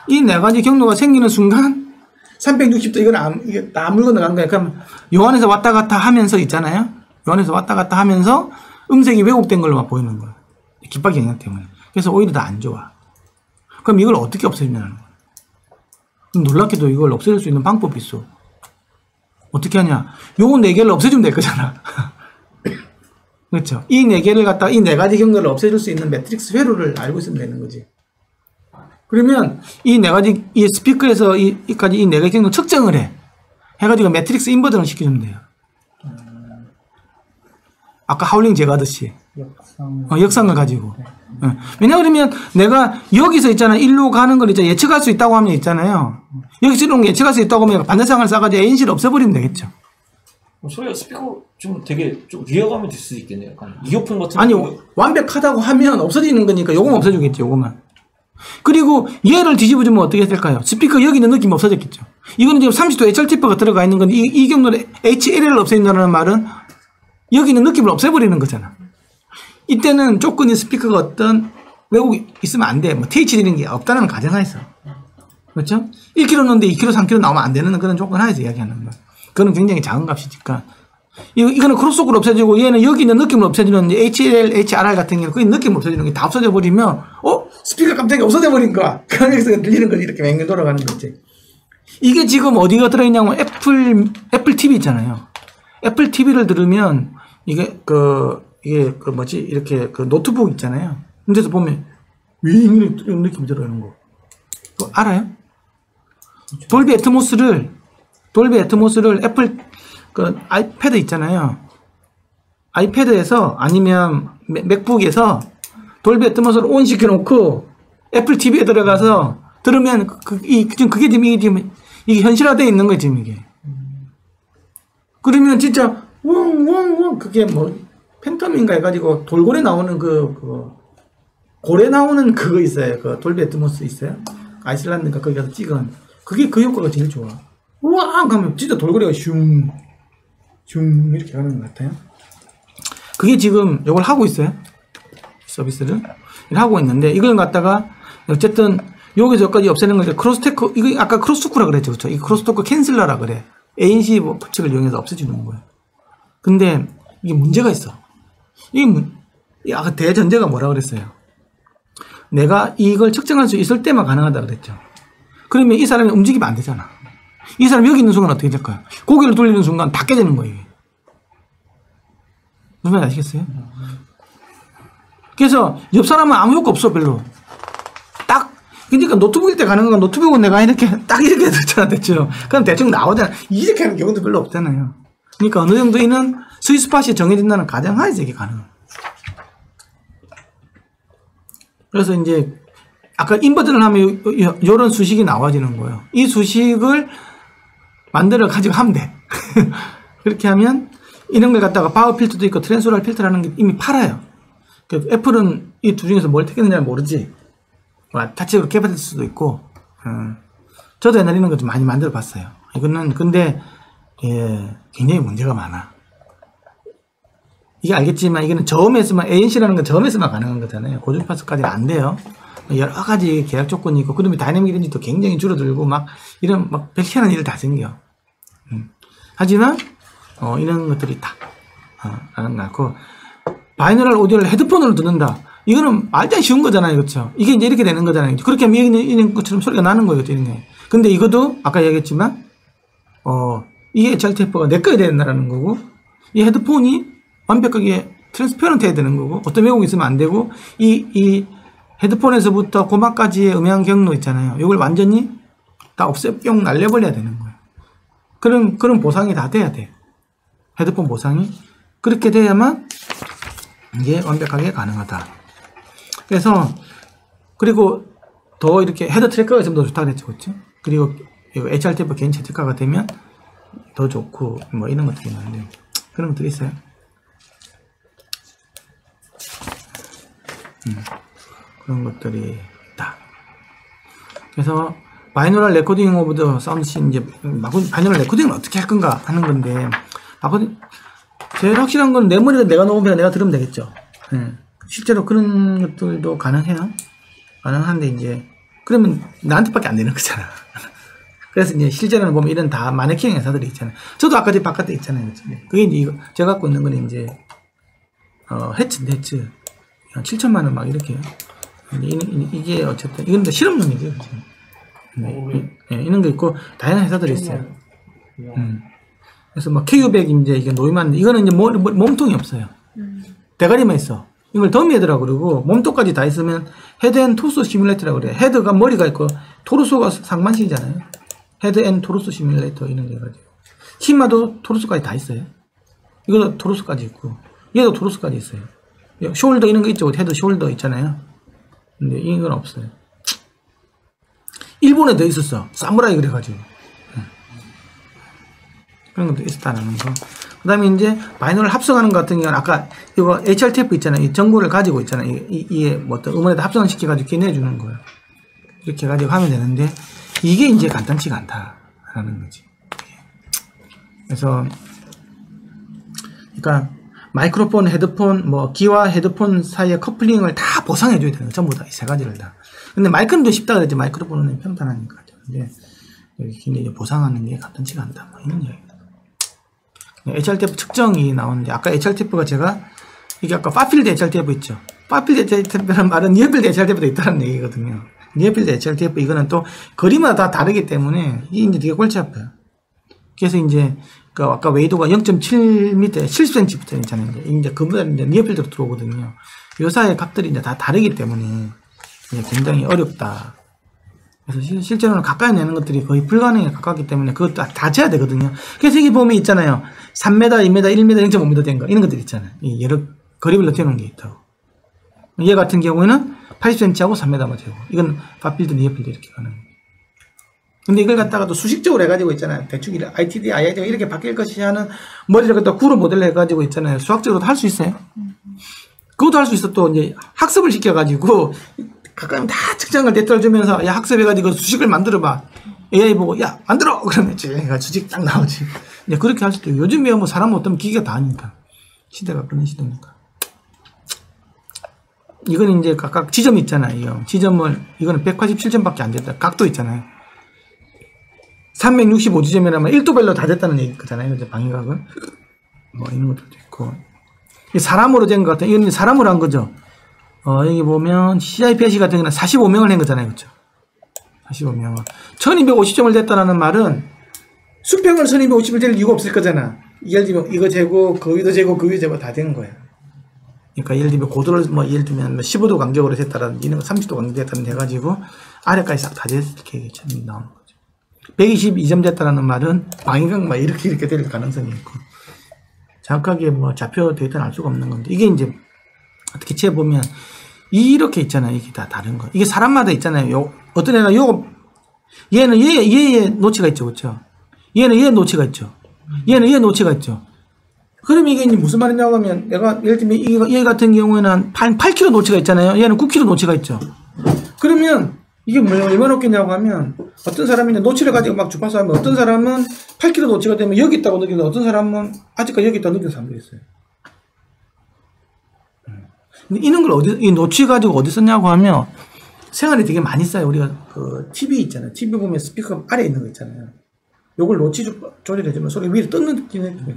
이 네 가지 경로가 생기는 순간 360도 이게 다 물건 나가는 거예요. 그럼 요 안에서 왔다 갔다 하면서 있잖아요. 요 안에서 왔다 갔다 하면서 음색이 왜곡된 걸로만 보이는 거예요. 깃발 영향 때문에. 그래서 오히려 더 안 좋아. 그럼 이걸 어떻게 없애냐는 거예요. 놀랍게도 이걸 없앨 수 있는 방법이 있어. 어떻게 하냐? 요거 4개를 없애주면 될 거잖아. 그렇죠? 이 4개를 갖다가 이 4가지 경로를 없애줄 수 있는 매트릭스 회로를 알고 있으면 되는 거지. 그러면 이 4가지, 이 스피커에서 이까지 이 4가지 경로 측정을 해. 해가지고 매트릭스 인버전을 시켜주면 돼요. 아까 하울링 제거하듯이. 역상을 가지고. 왜냐 그러면 내가 여기서 있잖아. 일로 가는 걸 이제 예측할 수 있다고 하면 있잖아요. 여기서 이런 거 예측할 수 있다고 하면 반대상을 싸가지고 ANC를 없애버리면 되겠죠. 소리가 스피커 좀 되게 좀 위화감이 될 수도 있겠네요. 약간 이어폰 같은 아니 완벽하다고 하면 없어지는 거니까 요거만 없애주겠죠. 요거만. 그리고 얘를 뒤집어주면 어떻게 될까요? 스피커 여기 있는 느낌이 없어졌겠죠. 이거는 지금 30도 HRTF가 들어가 있는 건데 이 경로를 HLL을 없애준다는 말은 여기 있는 느낌을 없애버리는 거잖아. 이때는 조건이 스피커가 어떤 왜곡이 있으면 안 돼. 뭐 THD는 게 없다는 가정하에서. 그렇죠? 1kg 넣는데 2kg, 3kg 나오면 안 되는 그런 조건 하에서 이야기하는 거야. 그거는 굉장히 작은 값이니까. 이거는 크로스오버를 없애주고 얘는 여기 있는 느낌을 없애주는 HL, HRR 같은 경우는 그 느낌을 없애주는 게 다 없어져 버리면 스피커 갑자기 없어져 버린 거야. 그러면서 들리는 거지. 이렇게 맹렬 돌아가는 거지. 이게 지금 어디가 들어있냐면 애플 TV 있잖아요. 애플 TV를 들으면 이게 이렇게 노트북 있잖아요. 근데서 보면 이런 느낌이 들어오는 거. 그거 알아요? 돌비 애트모스를 애플 아이패드 있잖아요. 아이패드에서 아니면 맥북에서 돌비 애트모스를 온 시켜놓고 애플 TV에 들어가서 들으면 그게 지금 이게 현실화되어 있는 거지 지금 이게. 그러면 진짜 웡 그게 뭐 팬텀인가 해가지고 돌고래 나오는 고래 나오는 그거 있어요. 그 돌비 애트모스 있어요. 아이슬란드인가 거기 가서 찍은 그게 그 효과가 제일 좋아. 우와 가면 진짜 돌고래가 슝 이렇게 가는 것 같아요. 그게 지금 이걸 하고 있어요. 서비스를. 하고 있는데 이걸 갖다가 어쨌든 여기서 여기까지 없애는 거죠. 크로스토크, 이거 아까 크로스토크라 그랬죠. 그쵸? 이 크로스토크 캔슬러라 그래. ANC 법칙을 이용해서 없애주는 거예요. 근데 이게 문제가 있어. 아까 대전제가 뭐라 그랬어요? 내가 이걸 측정할 수 있을 때만 가능하다 그랬죠. 그러면 이 사람이 움직이면 안 되잖아. 이 사람이 여기 있는 순간 어떻게 될까요? 고개를 돌리는 순간 다 깨지는 거예요. 무슨 말 아시겠어요? 그래서 옆 사람은 아무 효과 없어 별로. 딱 그러니까 노트북일 때 가는 건 노트북은 내가 이렇게 딱 이렇게 됐잖아 됐죠. 그럼 대충 나오잖아. 이렇게 하는 경우도 별로 없잖아요. 그러니까 어느 정도는 스위스팟이 정해진다는 가정하에서 이게 가능해요. 그래서 이제 아까 인버터를 하면 이런 수식이 나와지는 거예요. 이 수식을 만들어 가지고 하면 돼. 그렇게 하면 이런 걸 갖다가 파워 필터도 있고 트랜스오럴 필터라는 게 이미 팔아요. 애플은 이 두 중에서 뭘 택했는지 모르지. 자체적으로 개발될 수도 있고. 저도 옛날에 이런 거 좀 많이 만들어 봤어요. 이거는 근데 굉장히 문제가 많아. 이게 알겠지만 이거는 저음에서만 ANC라는 건 저음에서만 가능한 거잖아요. 고주파수까지는 안 돼요. 여러 가지 계약 조건이 있고 그다음에 다이내믹 렌지도 굉장히 줄어들고 막 이런 막 별희한한 일을 다 생겨. 하지만 이런 것들이 다 하는 거 같고 바이너럴 오디오를 헤드폰으로 듣는다. 이거는 말도 안 쉬운 거잖아요, 그렇죠? 이게 이제 이렇게 되는 거잖아요. 그렇게 하면 이런 것처럼 소리가 나는 거예요, 이게. 근데 이것도 아까 얘기했지만 이게 HRTF가 내 거야 된다는 거고 이 헤드폰이 완벽하게 트랜스페런트 해야 되는 거고 어떤 왜곡이 있으면 안 되고 이 헤드폰에서부터 고막까지의 음향 경로 있잖아요. 이걸 완전히 다 뿅 날려버려야 되는 거예요. 그런 보상이 다 돼야 돼. 헤드폰 보상이. 그렇게 돼야만 이게 완벽하게 가능하다. 그래서 그리고 더 이렇게 헤드 트래커가 좀 더 좋다고 했죠. 그렇죠? 그리고 HRTF 개인 채택화가 되면 더 좋고 뭐 이런 것들이 있는데 그런 것들이 있어요. 그런 것들이 있다. 그래서 바이노럴 레코딩 오브 더 사운드 이제 바이노럴 레코딩을 어떻게 할 건가 하는 건데 제일 확실한 건 내 머리에 내가 녹음해서 내가 들으면 되겠죠. 실제로 그런 것들도 가능해요. 가능한데 이제 그러면 나한테밖에 안 되는 거잖아. 그래서 이제 실제로는 보면 이런 다 마네킹 회사들이 있잖아요. 저도 아까 집 바깥에 있잖아요. 그게 이제 이거 제가 갖고 있는 거는 이제 해츠인데 해츠 7천만 원 막 이렇게요. 이게 어쨌든 이건 실험용이죠. 이런 거 있고 다양한 회사들이 있어요. 그래서 막 KU100 이제 이게 노이만 이거는 이제 몸통이 없어요. 대가리만 있어. 이걸 더미헤드라고 그러고 몸통까지 다 있으면 헤드 앤 토르소 시뮬레이터라고 그래. 헤드가 머리가 있고 토르소가 상반신이잖아요. 헤드 앤 토르소 시뮬레이터 이런 게 가지고 힘마도 토르소까지 다 있어요. 이거도 토르소까지 있고 얘도 토르소까지 있어요. 숄더 이런 거 있죠. 헤드 숄더 있잖아요. 근데 이건 없어요. 일본에 더 있었어. 사무라이 그래가지고. 그런 것도 있었다는 거. 그 다음에 이제 바이너를 합성하는 것 같은 경우는 아까 이거 HRTF 있잖아요. 이 정보를 가지고 있잖아요. 이게 뭐 어떤 음원에다 합성을 시켜가지고 기내주는 거예요. 이렇게 해가지고 하면 되는데 이게 이제 간단치가 않다라는 거지. 그래서 그러니까 마이크로폰, 헤드폰, 뭐 기와 헤드폰 사이의 커플링을 다 보상해줘야 되는 거예요. 전부 다 이 세 가지를 다. 근데 마이크는 좀 쉽다 그랬지. 마이크로폰은 평탄하니까. 근데 굉장히 보상하는 게 간단치가 않다. 뭐 이런 이야기. HRTF 측정이 나오는데 아까 HRTF가 제가 이게 아까 파필드 HRTF 있죠. 파필드 HRTF라는 말은 니어필드 HRTF도 있다는 얘기거든요. 니어필드 HRTF 이거는 또 거리마다 다 다르기 때문에 이게 이제 되게 골치 아파요. 그래서 이제 그 아까 웨이도가 0.7m 70cm부터 있잖아요. 이제 그보다 이제 니어필드로 들어오거든요. 요 사이의 값들이 이제 다 다르기 때문에 굉장히 어렵다. 그래서 실제로는 가까이 내는 것들이 거의 불가능에 가깝기 때문에 그것도 다 재야 되거든요. 그래서 여기 보면 있잖아요. 3m, 2m, 1m, 0.5m 된 거. 이런 것들 있잖아요. 여러 거리별로 재놓은 게 있다고. 얘 같은 경우에는 80cm하고 3m만 재고. 이건 팝필드, 니어필드 이렇게 가는 거예요. 근데 이걸 갖다가 또 수식적으로 해가지고 있잖아요. 대충 ITD, IID가 이렇게 바뀔 것이 하는 머리를 갖다 구로 모델을 해가지고 있잖아요. 수학적으로도 할 수 있어요. 그것도 할 수 있어. 또 이제 학습을 시켜가지고 가까이 다 측정을 데이터를 주면서 야 학습해가지고 수식을 만들어봐. AI 보고 야 만들어! 그러면 수식 딱 나오지. 이제 그렇게 할 수도 있고 요즘에 뭐 사람 못하면 기계가 다 하니까. 시대가 그런 시대니까. 이거는 이제 각각 지점이 있잖아요. 지점을, 이거는 187점밖에 안 됐다. 각도 있잖아요. 365지점이라면 1도별로 다 됐다는 얘기 거잖아요. 이제 방위각은. 뭐, 이런 것도 있고. 사람으로 된 것 같아요. 이건 사람으로 한 거죠. 여기 보면, CIPS 같은 경우는 45명을 한 거잖아요. 그렇죠? 45명을. 1250점을 됐다는 말은, 수평을 1250을 될 이유가 없을 거잖아. 예를 들면, 이거 재고, 그 위도 재고, 그 위 재고 다 된 거야. 그러니까 예를 들면, 고도를 뭐, 예를 들면 15도 간격으로 됐다라든지, 이런 거 30도 간격으로 됐다는 해가지고, 아래까지 싹 다 됐을 게 나오는 거죠. 122점 됐다는 말은, 방위각 막 이렇게 될 가능성이 있고, 정확하게 뭐, 좌표 데이터는 알 수가 없는 건데, 이게 이제, 어떻게 재보면, 이렇게 있잖아요. 이게 다 다른 거. 이게 사람마다 있잖아요. 어떤 애가 얘는 얘의 노치가 있죠. 그렇죠? 얘는 얘의 노치가 있죠. 얘는 얘의 노치가 있죠. 그러면 이게 이제 무슨 말이냐고 하면, 내가 예를 들면 얘 같은 경우에는 한 8km 노치가 있잖아요. 얘는 9km 노치가 있죠. 그러면 이게 얼마나 웃겠냐고 하면, 어떤 사람이 노치를 가지고 막 주파수 하면, 어떤 사람은 8km 노치가 되면 여기 있다고 느끼는데, 어떤 사람은 아직까지 여기 있다고 느끼는 사람도 있어요. 근데 이런 걸 이 노치 가지고 어디 썼냐고 하면, 생활에 되게 많이 써요. 우리가 그 TV 있잖아요. TV 보면 스피커 아래에 있는 거 있잖아요. 요걸 노치 조절해주면 소리 위로 뜯는 느낌이 있어요.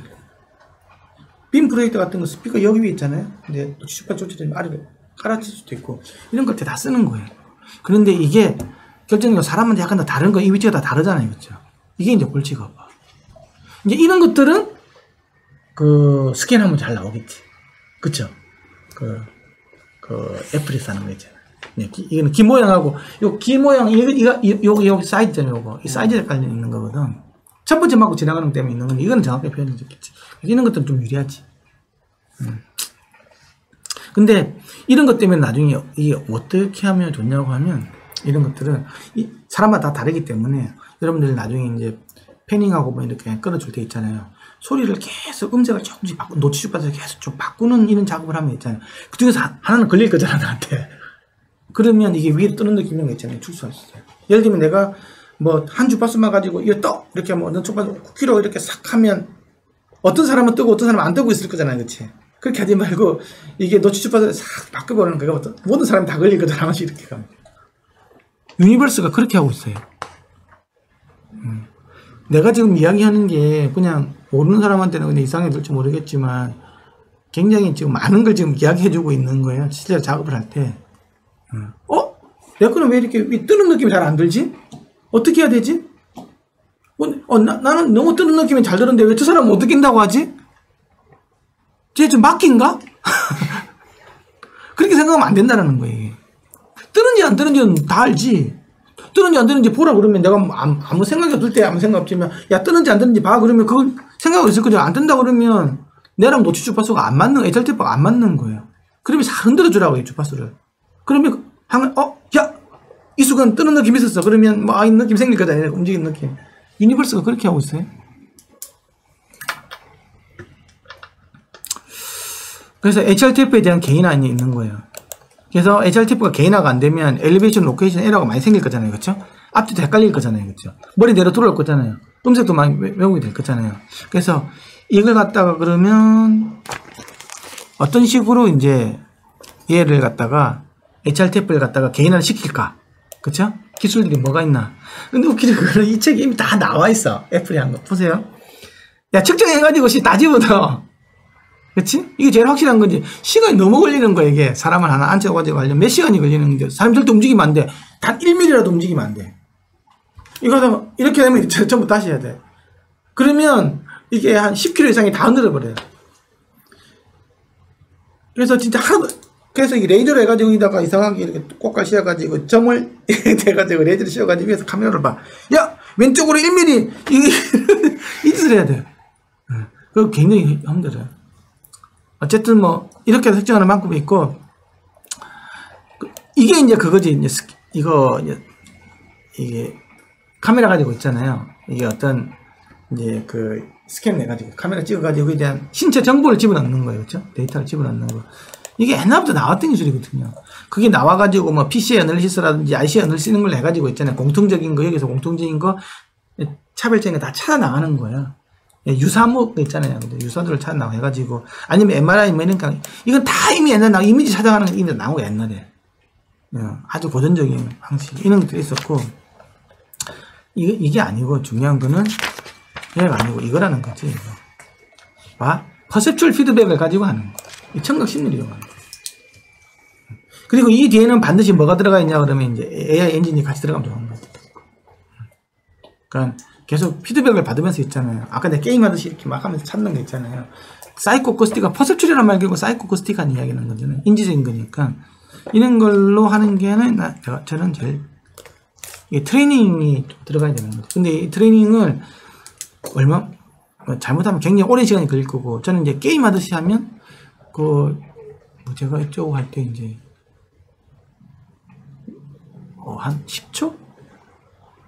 빔 프로젝터 같은 거 스피커 여기 위에 있잖아요. 근데 노치 주파수 조절해주면 아래로 깔아칠 수도 있고, 이런 걸 다 쓰는 거예요. 그런데 이게 결정적으로 사람한테 약간 다 다른 거, 이 위치가 다 다르잖아요. 그렇죠? 이게 이제 골치가 아파. 이제 이런 것들은 그 스캔하면 잘 나오겠지. 그쵸? 그 애플에서 하는 거 있잖아요. 네, 이거는 기 모양하고, 요 기 모양, 여기 사이즈 있잖아요. 요거. 이 사이즈에 깔려 있는 거거든. 첫 번째 맞고 지나가는 것 때문에 있는 건데, 이거는 정확하게 표현해 줬겠지. 이런 것들은 좀 유리하지. 근데, 이런 것 때문에 나중에 이게 어떻게 하면 좋냐고 하면, 이런 것들은, 사람마다 다 다르기 때문에, 여러분들이 나중에 이제, 패닝하고 뭐 이렇게 끌어줄 때 있잖아요. 소리를 계속 음색을 조금씩 노치 주파수를 계속 좀 바꾸는 이런 작업을 하면 있잖아요. 그 중에서 하나는 걸릴 거잖아, 나한테. 그러면 이게 위에 뜨는 느낌이 있잖아요. 축소할 수 있어요. 예를 들면 내가 뭐 한 주파수만 가지고 이거 떠! 이렇게 하면 어떤 주파수 9kg 이렇게 싹 하면 어떤 사람은 뜨고 어떤 사람은 안 뜨고 있을 거잖아요. 그치? 그렇게 하지 말고 이게 노치 주파수를 싹 바꿔보는 거예요. 모든 사람이 다 걸리거든. 하나씩 이렇게 가면. 유니버스가 그렇게 하고 있어요. 내가 지금 이야기하는 게 그냥 모르는 사람한테는 근데 이상해 될지 모르겠지만 굉장히 지금 많은 걸 지금 이야기해주고 있는 거예요. 실제로 작업을 할 때. 내 거는 왜 이렇게 뜨는 느낌이 잘 안 들지? 어떻게 해야 되지? 나는 너무 뜨는 느낌이 잘 드는데 왜 저 사람은 못 느낀다고 하지? 쟤 좀 막힌가? 그렇게 생각하면 안 된다는 거예요. 뜨는지 안 뜨는지는 다 알지. 뜨는지 안 뜨는지 보라 그러면 내가 아무 생각이 없을 때 아무 생각 없지만 야 뜨는지 안 뜨는지 봐 그러면 그걸 생각하고 있을 거죠. 안 뜬다 그러면 내랑 노치 주파수가 안 맞는 HRTF가 안 맞는 거예요. 그러면 싹 흔들어 주라고 이 주파수를. 그러면 야 이 순간 뜨는 느낌이 있었어. 그러면 뭐 이 느낌 생길 거다. 움직이는 느낌. 유니버스가 그렇게 하고 있어요. 그래서 HRTF에 대한 개인화가 있는 거예요. 그래서 HRTF가 개인화가 안 되면 엘리베이션, 로케이션 에러가 많이 생길 거잖아요. 그렇죠? 앞뒤도 헷갈릴 거잖아요. 그렇죠? 머리 내려 돌아올 거잖아요. 음색도 많이 왜곡이 될 거잖아요. 그래서 이걸 갖다가 그러면 어떤 식으로 이제 얘를 갖다가 HRTF를 갖다가 개인화를 시킬까? 그렇죠? 기술들이 뭐가 있나? 근데 웃기는 거는 이 책이 이미 다 나와 있어. 애플이 한 거. 보세요. 야, 측정해가지고 다 집어넣어. 그치? 이게 제일 확실한 건지, 시간이 너무 걸리는 거야, 이게. 사람을 하나 앉혀가지고 하려면 몇 시간이 걸리는데, 사람 절대 움직이면 안 돼. 단 1mm라도 움직이면 안 돼. 이거 하다가, 이렇게 되면 전부 다시 해야 돼. 그러면, 이게 한 10kg 이상이 다 늘어버려요. 그래서 진짜 그래서 이 레이저를 해가지고 여기다가 이상하게 이렇게 꽃갈 씌워가지고 점을 대가지고 레이저를 씌워가지고 위에서 카메라를 봐. 야! 왼쪽으로 1mm! 이 짓을 해야 돼. 그거 굉장히 힘들어요. 어쨌든 뭐 이렇게 설정하는 방법이 있고 이게 이제 그거지. 이제 이게 카메라 가지고 있잖아요. 이게 어떤 이제 그 스캔 해가지고 카메라 찍어가지고 여기에 대한 신체 정보를 집어넣는 거예요. 그렇죠? 데이터를 집어넣는 거. 이게 옛날부터 나왔던 기술이거든요. 그게 나와가지고 뭐 PC 애널리시스라든지 IC 애널리시스 걸 해가지고 있잖아요. 공통적인 거 여기서 공통적인 거 차별적인 거 다 찾아 나가는 거예요. 유사목 있잖아요. 유사들을 찾는다고 해가지고 아니면 MRI 뭐 이러니까 이건 다 이미 옛날에 나오고 이미지 찾아가는 게 이미 나오고 옛날에 아주 고전적인 방식 이런 것도 있었고 이게 아니고 중요한 거는 얘가 아니고 이거라는 거지. 이거. 봐? 퍼셉츄얼 피드백을 가지고 하는 거. 이 청각 심리를 이용하는 거. 그리고 이 뒤에는 반드시 뭐가 들어가 있냐 그러면 이제 AI 엔진이 같이 들어가면 좋은 거예요. 그러니까 계속 피드백을 받으면서 있잖아요. 아까 내가 게임하듯이 이렇게 막 하면서 찾는 거 있잖아요. 사이코코스티가 퍼셉츄얼이란 말 결국 사이코코스틱한 이야기는 거잖아요. 인지적인 거니까. 이런 걸로 하는 게는 저는 제일 트레이닝이 들어가야 되는 거죠. 근데 이 트레이닝을 잘못하면 굉장히 오랜 시간이 걸릴 거고, 저는 이제 게임 하듯이 하면 제가 이쪽 할 때 이제 한 10초?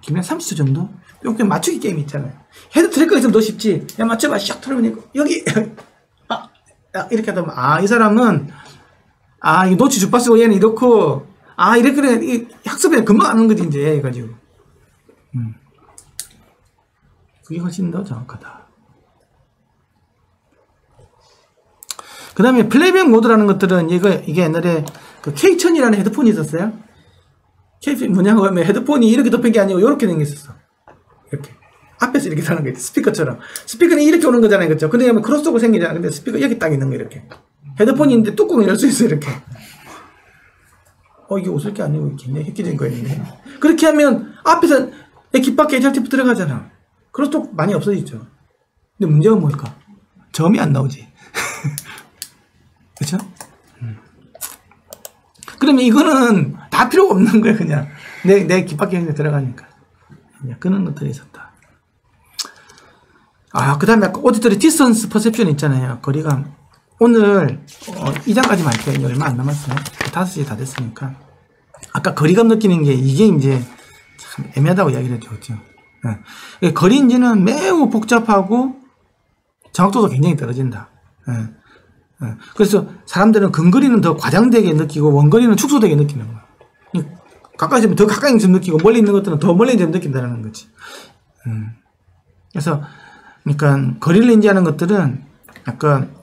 길면 30초 정도? 뿅뿅 맞추기 게임 있잖아요. 헤드 트래커가 있으면 더 쉽지. 야, 맞춰봐. 샥 털어보니까, 여기! 이렇게 하다 이 사람은, 이 노치 주파수가 얘는 이렇고, 이렇게, 학습에 금방 하는 거지, 이제, 해가지고. 그게 훨씬 더 정확하다. 그 다음에 플레이백 모드라는 것들은, 이게 옛날에 그 K1000이라는 헤드폰이 있었어요. 뭐냐고 하면 헤드폰이 이렇게 덮인 게 아니고 이렇게 된 게 있었어. 이렇게 앞에서 이렇게 사는 거 있지. 스피커처럼. 스피커는 이렇게 오는 거잖아요, 그렇죠? 근데 하면 크로스오버 생기잖아. 근데 스피커 여기 딱 있는 거 이렇게. 헤드폰이 있는데 뚜껑을 열 수 있어 이렇게. 이게 웃을 게 아니고 굉장히 획기적인 거였는데. 그렇게 하면 앞에서 귓바퀴에 HRTF 들어가잖아. 크로스오버 많이 없어지죠. 근데 문제가 뭘까? 점이 안 나오지. 그렇죠? 그러면 이거는 다 필요가 없는 거야, 그냥. 내 귓바퀴에 들어가니까. 그냥 그런 것들이 있었다. 그 다음에 아까 오디터리 디스턴스 퍼셉션 있잖아요. 거리감. 오늘, 2장까지만 할게요. 얼마 안 남았어요. 5시 다 됐으니까. 아까 거리감 느끼는 게 이게 이제 참 애매하다고 이야기를 했죠. 그렇죠? 거리인지는 매우 복잡하고 정확도도 굉장히 떨어진다. 그래서 사람들은 근거리는 더 과장되게 느끼고 원거리는 축소되게 느끼는 거야. 가까이 있으면 더 가까이 좀 느끼고 멀리 있는 것들은 더 멀리 좀 느낀다는 거지. 그래서 그러니까 거리를 인지하는 것들은 약간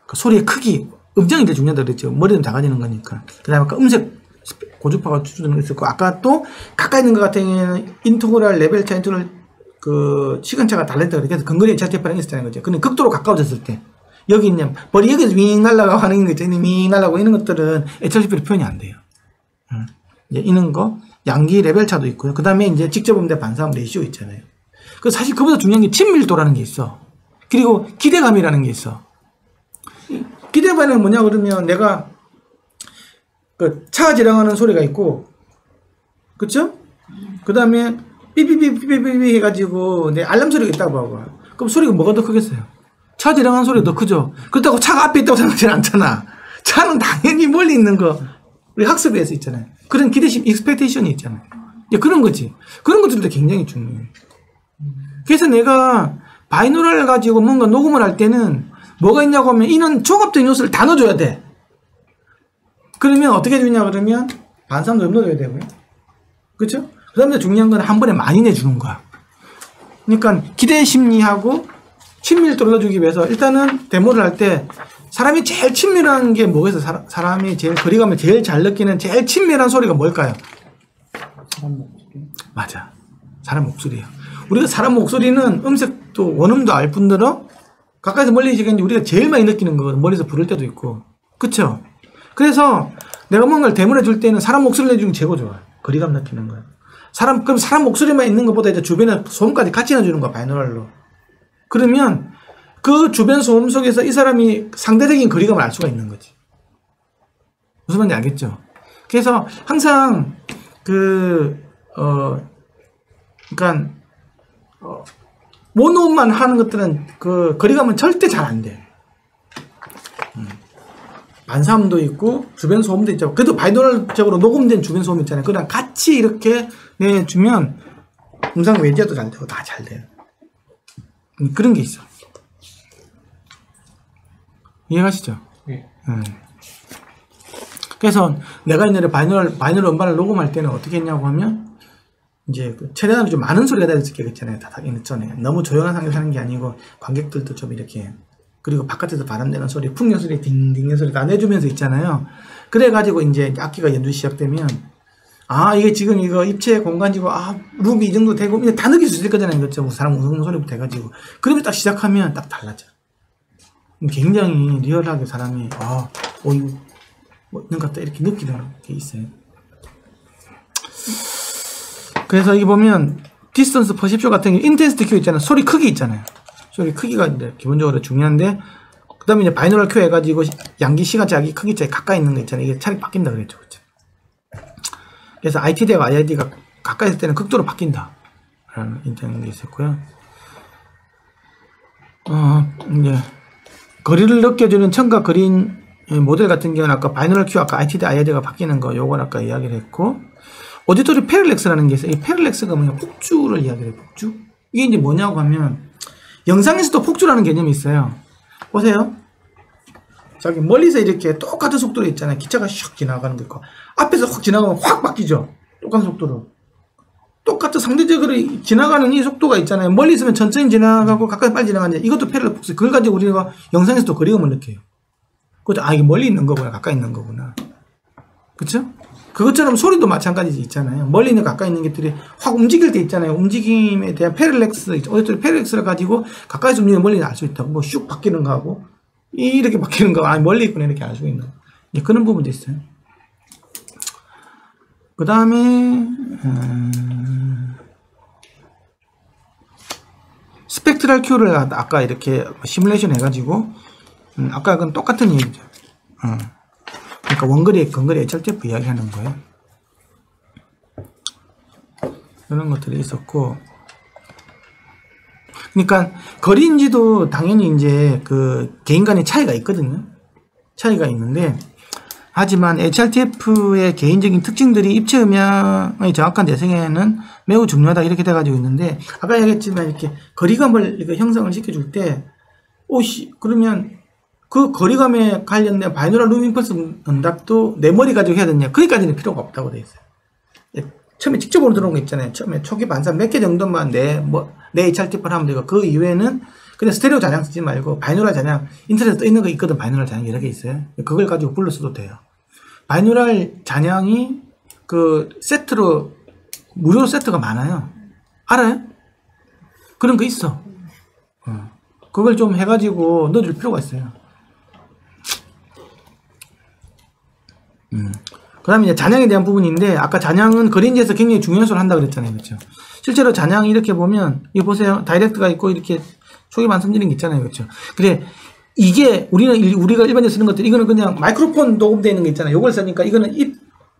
그 소리의 크기, 음정이 되게 중요하다고 그랬죠. 머리는 작아지는 거니까. 그 다음에 아까 음색 고주파가 추주되는 거 있었고, 아까 또 가까이 있는 것 같은 경우에는 인터그랄 레벨 차 인터그랄 그 시간차가 달랐다 그래서 근거리에 HRTF라는 게 있었다는 거죠. 근데 극도로 가까워졌을 때 여기 있는 머리 여기서 윙 날라가고 하는 거 있잖아요. 윙 날라가고 이런 것들은 HRTF로 표현이 안 돼요. 이제 이런 거 양기 레벨 차도 있고요. 그 다음에 이제 직접 음대 반사음 레이시오 있잖아요. 그 사실 그보다 중요한 게 친밀도라는 게 있어. 그리고 기대감이라는 게 있어. 기대감은 뭐냐 그러면 내가 그 차가 지나가는 소리가 있고, 그쵸? 그 다음에 삐삐삐삐삐삐 해가지고 내 알람 소리가 있다고 봐봐. 그럼 소리가 뭐가 더 크겠어요? 차 지나가는 소리가 더 크죠? 그렇다고 차가 앞에 있다고 생각하지 않잖아. 차는 당연히 멀리 있는 거 우리 학습에서 있잖아요. 그런 기대심, 익스펙테이션이 있잖아요. 그런 거지. 그런 것들도 굉장히 중요해. 그래서 내가 바이노랄 가지고 뭔가 녹음을 할 때는 뭐가 있냐고 하면 이런 종합적인 요소를 다 넣어줘야 돼. 그러면 어떻게 되냐 그러면 반사음도 넣어줘야 되고요. 그렇죠? 그 다음에 중요한 건 한 번에 많이 내주는 거야. 그러니까 기대 심리하고 친밀도를 넣어주기 위해서 일단은 데모를 할 때 사람이 제일 친밀한 게 뭐겠어? 사람이 제일 거리감을 제일 잘 느끼는 제일 친밀한 소리가 뭘까요? 사람 목소리. 맞아. 사람 목소리예요. 우리가 사람 목소리는 음색도 원음도 알 뿐더러 가까이서 멀리 지겠는데 우리가 제일 많이 느끼는 거거든. 멀리서 부를 때도 있고. 그쵸? 그래서 내가 뭔가를 데모해 줄 때는 사람 목소리를 내주는 게 최고 좋아. 거리감 느끼는 거야. 그럼 사람 목소리만 있는 것보다 이제 주변에 소음까지 같이 넣어주는 거야, 바이노랄로. 그러면 그 주변 소음 속에서 이 사람이 상대적인 거리감을 알 수가 있는 거지. 무슨 말인지 알겠죠? 그래서 항상 그러니까 모노음만 하는 것들은 그 거리감은 절대 잘 안 돼. 반사음도 있고 주변 소음도 있죠. 그래도 바이노랄적으로 녹음된 주변 소음 있잖아요. 그냥 같이 이렇게 내주면 음성 외제도 잘 되고 다 잘 돼요. 그런 게 있어. 이해가시죠? 네. 그래서 내가 옛날에 바이노럴 음반을 녹음할 때는 어떻게 했냐고 하면 이제 그 체련하기 좀 많은 소리가 될 수 있겠잖아요. 다 전에 너무 조용한 상태에서 하는 게 아니고 관객들도 좀 이렇게 그리고 바깥에서 바람내는 소리, 풍경 소리, 딩딩의 소리 다 내주면서 있잖아요. 그래가지고 이제 악기가 연주 시작되면 아 이게 지금 이거 입체 공간이고 아 룸이 이 정도 되고 이제 다 느낄 수 있을 거잖아요. 그렇죠? 사람 웃는 소리부터 해가지고 그러면 딱 시작하면 딱 달라져. 굉장히 리얼하게 사람이 이거 뭐 있는 것 같다 이렇게 느끼는 게 있어요. 그래서 여기 보면 디스턴스 퍼셉션 같은 게 인텐시티 큐 있잖아요. 소리 크기 있잖아요. 소리 크기가 이제 기본적으로 중요한데 그 다음에 이제 바이노럴 큐 해가지고 양기 시간 자기 크기 차이 가까이 있는 거 있잖아요. 이게 차이 바뀐다 그랬죠. 그렇죠? 그래서 ITD하고 IID가 가까이 있을 때는 극도로 바뀐다 라는 인정이 있었고요. 이제 거리를 느껴주는 청각 그린 모델 같은 경우는 아까 바이노럴 큐 아까 ITD IID가 바뀌는 거 요건 아까 이야기를 했고 오디토리 패럴렉스라는 게 있어요. 이 패럴렉스가 뭐냐 폭주를 이야기해요. 폭주 이게 이제 뭐냐고 하면 영상에서도 폭주라는 개념이 있어요. 보세요. 저기 멀리서 이렇게 똑같은 속도로 있잖아요. 기차가 슉 지나가는 거 있고 앞에서 확 지나가면 확 바뀌죠. 똑같은 속도로. 똑같은 상대적으로 지나가는 이 속도가 있잖아요. 멀리 있으면 천천히 지나가고 가까이 빨리 지나가는데 이것도 패럴렉 폭주. 그걸 가지고 우리가 영상에서도 그리움을 느껴요. 그것도 이게 멀리 있는 거구나 가까이 있는 거구나. 그쵸? 그것처럼 소리도 마찬가지 있잖아요. 멀리 있는 가까이 있는 것들이 확 움직일 때 있잖아요. 움직임에 대한 패럴렉스, 어디서 패럴렉스를 가지고 가까이서 움직이는 멀리는 알 수 있다고. 뭐 슉 바뀌는 거하고 이렇게 바뀌는 거, 멀리 있구나 이렇게 알 수 있는 거. 그런 부분도 있어요. 그 다음에 스펙트럴 큐를 아까 이렇게 시뮬레이션 해가지고 아까 그건 똑같은 얘기죠. 그러니까 원거리, 근거리 HRTF 이야기하는 거예요. 이런 것들이 있었고, 그러니까 거리인지도 당연히 이제 그 개인 간의 차이가 있거든요. 차이가 있는데, 하지만 HRTF의 개인적인 특징들이 입체 음향의 정확한 재생에는 매우 중요하다 이렇게 돼가지고 있는데, 아까 얘기했지만 이렇게 거리감을 이렇게 형성을 시켜줄 때, 그러면 그 거리감에 관련된 바이노럴 룸 임펄스 응답도 내 머리 가지고 해야 되냐? 거기까지는 필요가 없다고 돼 있어요. 처음에 직접으로 들어온 거 있잖아요. 처음에 초기 반사 몇 개 정도만 내 HRTF를 하면 되고 그 이외에는 그냥 스테레오 잔향 쓰지 말고 바이노럴 잔향 인터넷에 떠 있는 거 있거든. 바이노럴 잔향 여러 개 있어요. 그걸 가지고 불러 써도 돼요. 바이노럴 잔향이 그 세트로 무료로 세트가 많아요. 알아요? 그런 거 있어. 그걸 좀 해가지고 넣어줄 필요가 있어요. 그 다음에 이제 잔향에 대한 부분인데, 아까 잔향은 거리인지에서 굉장히 중요한 소리를 한다고 그랬잖아요. 그렇죠? 실제로 잔향이 이렇게 보면, 이거 보세요. 다이렉트가 있고, 이렇게 초기 반성지는 게 있잖아요. 그렇죠? 근데 이게 우리가 일반적으로 쓰는 것들, 이거는 그냥 마이크로폰 녹음되어 있는 게 있잖아요. 이걸 쓰니까 이거는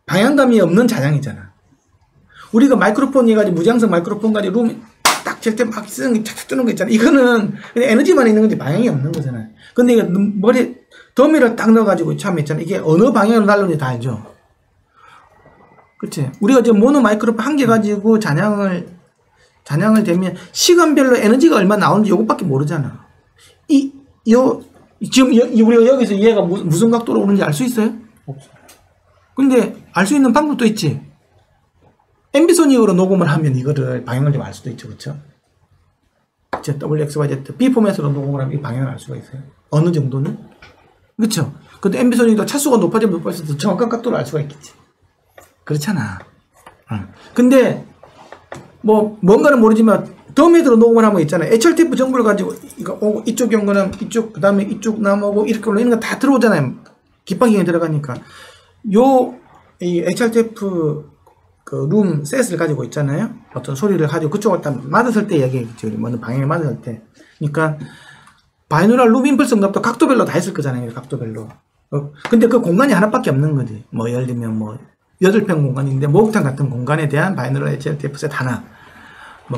방향감이 없는 잔향이잖아. 우리가 마이크로폰 해가지고 무장성 마이크로폰 가지고 룸 딱 칠 때 막 쓰는 게 착착 뜨는 거 있잖아요. 이거는 그냥 에너지만 있는 건지 방향이 없는 거잖아요. 근데 이거 더미를 딱 넣어가지고 참 있잖아요. 이게 어느 방향으로 날르는지 다 알죠. 그치? 우리가 지금 모노 마이크로폰 한 개 가지고 잔향을 대면 시간별로 에너지가 얼마 나오는지 요것밖에 모르잖아. 지금 우리가 여기서 얘가 무슨 각도로 오는지 알 수 있어요? 없어. 근데 알 수 있는 방법도 있지. 앰비소닉으로 녹음을 하면 이거를 방향을 좀 알 수도 있죠. 그쵸? 그쵸? WXYZ B 포맷으로 녹음을 하면 이 방향을 알 수가 있어요. 어느 정도는? 그쵸? 근데 앰비소닉도 차수가 높아지면 높아질수록 정확한 각도를 알 수가 있겠지. 그렇잖아. 근데 뭔가는 모르지만 더미드로 녹음을 하면 있잖아요. HRTF 정보를 가지고 이쪽 연거는 이쪽, 그 다음에 이쪽 나오고 이렇게 올라오는 거 다 들어오잖아요. 깃방향에 들어가니까 이 HRTF 그 룸 셋을 가지고 있잖아요. 어떤 소리를 가지고 그쪽을 딱 맞았을 때 얘기했죠. 어느 방향에 맞았을 때. 그러니까 바이노럴 룸 임펄스 응답도 각도별로 다 있을 거잖아요. 각도별로. 근데 그 공간이 하나밖에 없는 거지. 예를 들면 8평 공간인데 목욕탕 같은 공간에 대한 바이노럴 HRTF 셋 하나.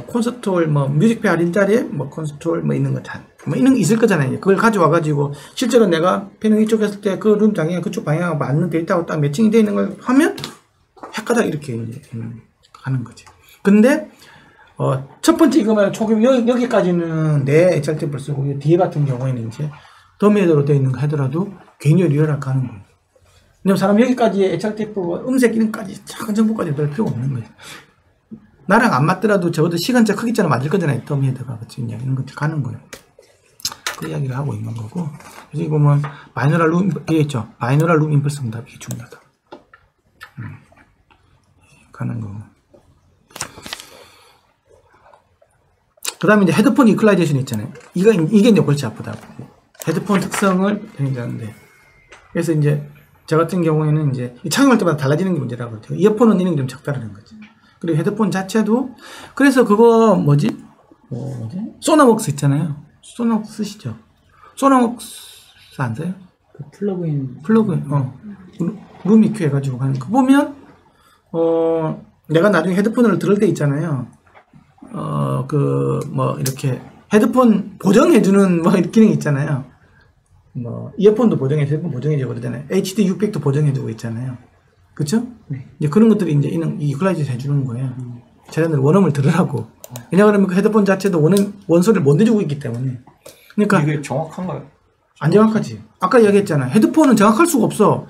콘서트홀 뮤직페어 할인자리에 콘서트홀 있는 거 이런 거 있을 거잖아요. 그걸 가져와가지고 실제로 내가 패널 이쪽 했을 때 그 룸 장애 그쪽 방향하고 맞는 데이터하고 딱 매칭이 되어 있는 걸 하면 헷가닥 이렇게 이제 하는 거지. 근데 첫 번째 이거만 여기까지는 내 HRTF를 쓰고 뒤에 같은 경우에는 이제 더미헤드로 되어 있는 거 하더라도 굉장히 리얼하게 하는 거예요. 왜냐면 사람 여기까지 HRTF 음색 이름까지 작은 정보까지 넣을 필요가 없는 거예요. 나랑 안 맞더라도 적어도 시간차 크기차는 맞을 거잖아요. 더미에다가 같이 이런 것들 가는 거예요. 그 이야기를 하고 있는 거고. 그래서 이거 보면 바이노럴 룸 있죠. 바이노럴 룸 임펄스 응답이 중요하다. 가는 거고. 그 다음에 이제 헤드폰 이퀄라이제이션 있잖아요. 이게 이제 골치 아프다고. 헤드폰 특성을 변경하는데. 그래서 이제 저 같은 경우에는 이제 착용할 때마다 달라지는 게 문제라고 그래요. 이어폰은 이런 게 좀 적다라는 거지. 그리고 헤드폰 자체도 그래서 그거 뭐지? 소나웍스 있잖아요. 소나웍스 쓰시죠? 소나웍스 안 써요? 그 플러그인 룸 EQ 해가지고 가는 거 보면 내가 나중에 헤드폰을 들을 때 있잖아요. 이렇게 헤드폰 보정해주는 기능 있잖아요. 이어폰도 헤드폰 보정해주고 그러잖아요. HD 600도 보정해주고 있잖아요. 그쵸? 네. 이제 그런 것들이 이제 이퀄라이즈 해주는 거예요. 자기들 원음을 들으라고. 왜냐하면 그 헤드폰 자체도 원소리를 못 내주고 있기 때문에. 그러니까. 이게 정확한가요? 안 정확하지. 아까 이야기했잖아. 헤드폰은 정확할 수가 없어.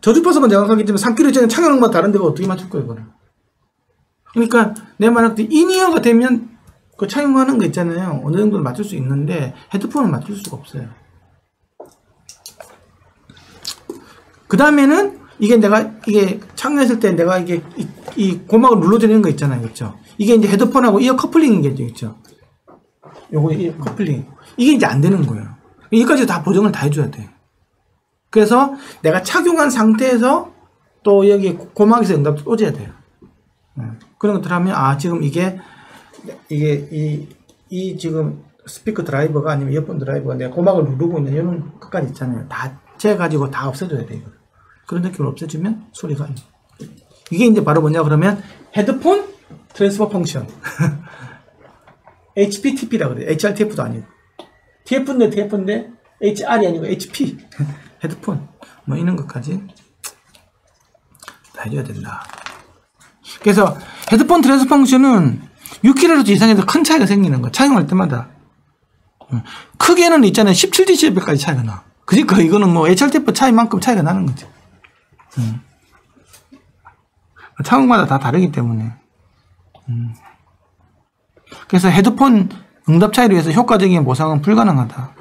저주파수만 정확하기 때문에 3kHz 착용만 다른 데가 어떻게 맞출 거야, 이거는. 그러니까, 내 말할 때 인이어가 되면 그 착용하는 거 있잖아요. 어느 정도는 맞출 수 있는데, 헤드폰은 맞출 수가 없어요. 그 다음에는, 이게 착용했을 때 내가 이 고막을 눌러주는 거 있잖아요. 그렇죠? 이게 이제 헤드폰하고 이어 커플링인 게 있죠. 요거 이어 커플링. 이게 이제 안 되는 거예요. 여기까지 다 보정을 다 해줘야 돼. 그래서 내가 착용한 상태에서 또 여기 고막에서 응답도 꽂아야 돼요. 그런 것들 하면, 지금 이게 지금 스피커 드라이버가 아니면 이어폰 드라이버가 내가 고막을 누르고 있는 이런 것까지 있잖아요. 다 재가지고 다 없애줘야 돼, 이거. 그런 느낌을 없애주면 소리가. 이게 이제 바로 뭐냐, 그러면 헤드폰 트랜스퍼 펑션. HPTP라고 그래요. HRTF도 아니고. TF인데 HR이 아니고 HP. 헤드폰. 이런 것까지 다 해줘야 된다. 그래서 헤드폰 트랜스퍼 펑션은 6kHz 이상에서 큰 차이가 생기는 거야. 착용할 때마다. 크게는 있잖아요. 17dB까지 차이가 나. 그러니까 이거는 HRTF 차이만큼 차이가 나는 거죠. 착용마다 다 다르기 때문에. 그래서 헤드폰 응답 차이로 해서 효과적인 보상은 불가능하다.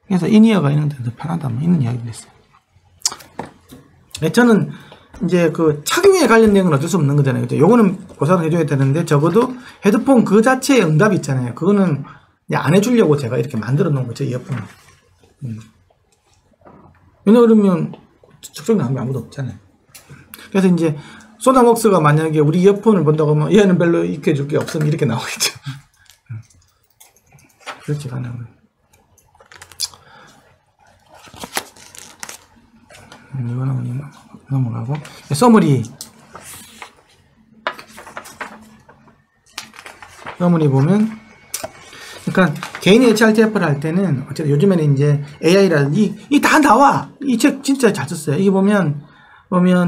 그래서 인이어가 있는데 더 편하다. 이런 이야기를 했어요. 저는 이제 그 착용에 관련된 건 어쩔 수 없는 거잖아요. 그죠? 요거는 보상을 해줘야 되는데 적어도 헤드폰 그 자체의 응답 있잖아요. 그거는 안 해주려고 제가 이렇게 만들어 놓은 거죠. 이어폰을. 왜냐면 적정 나온 게 아무도 없잖아요. 그래서 이제 소나웍스가 만약에 우리 이어폰을 본다고 하면 얘는 별로 익혀줄 게 없으면 이렇게 나오겠죠. 그렇지 않아요. 이거는 넘어가고 서머리 보면 그러니까 개인의 HRTF를 할 때는 어쨌든 요즘에는 이제 AI라든지 이 다 나와. 이 책 진짜 잘 썼어요. 이게 보면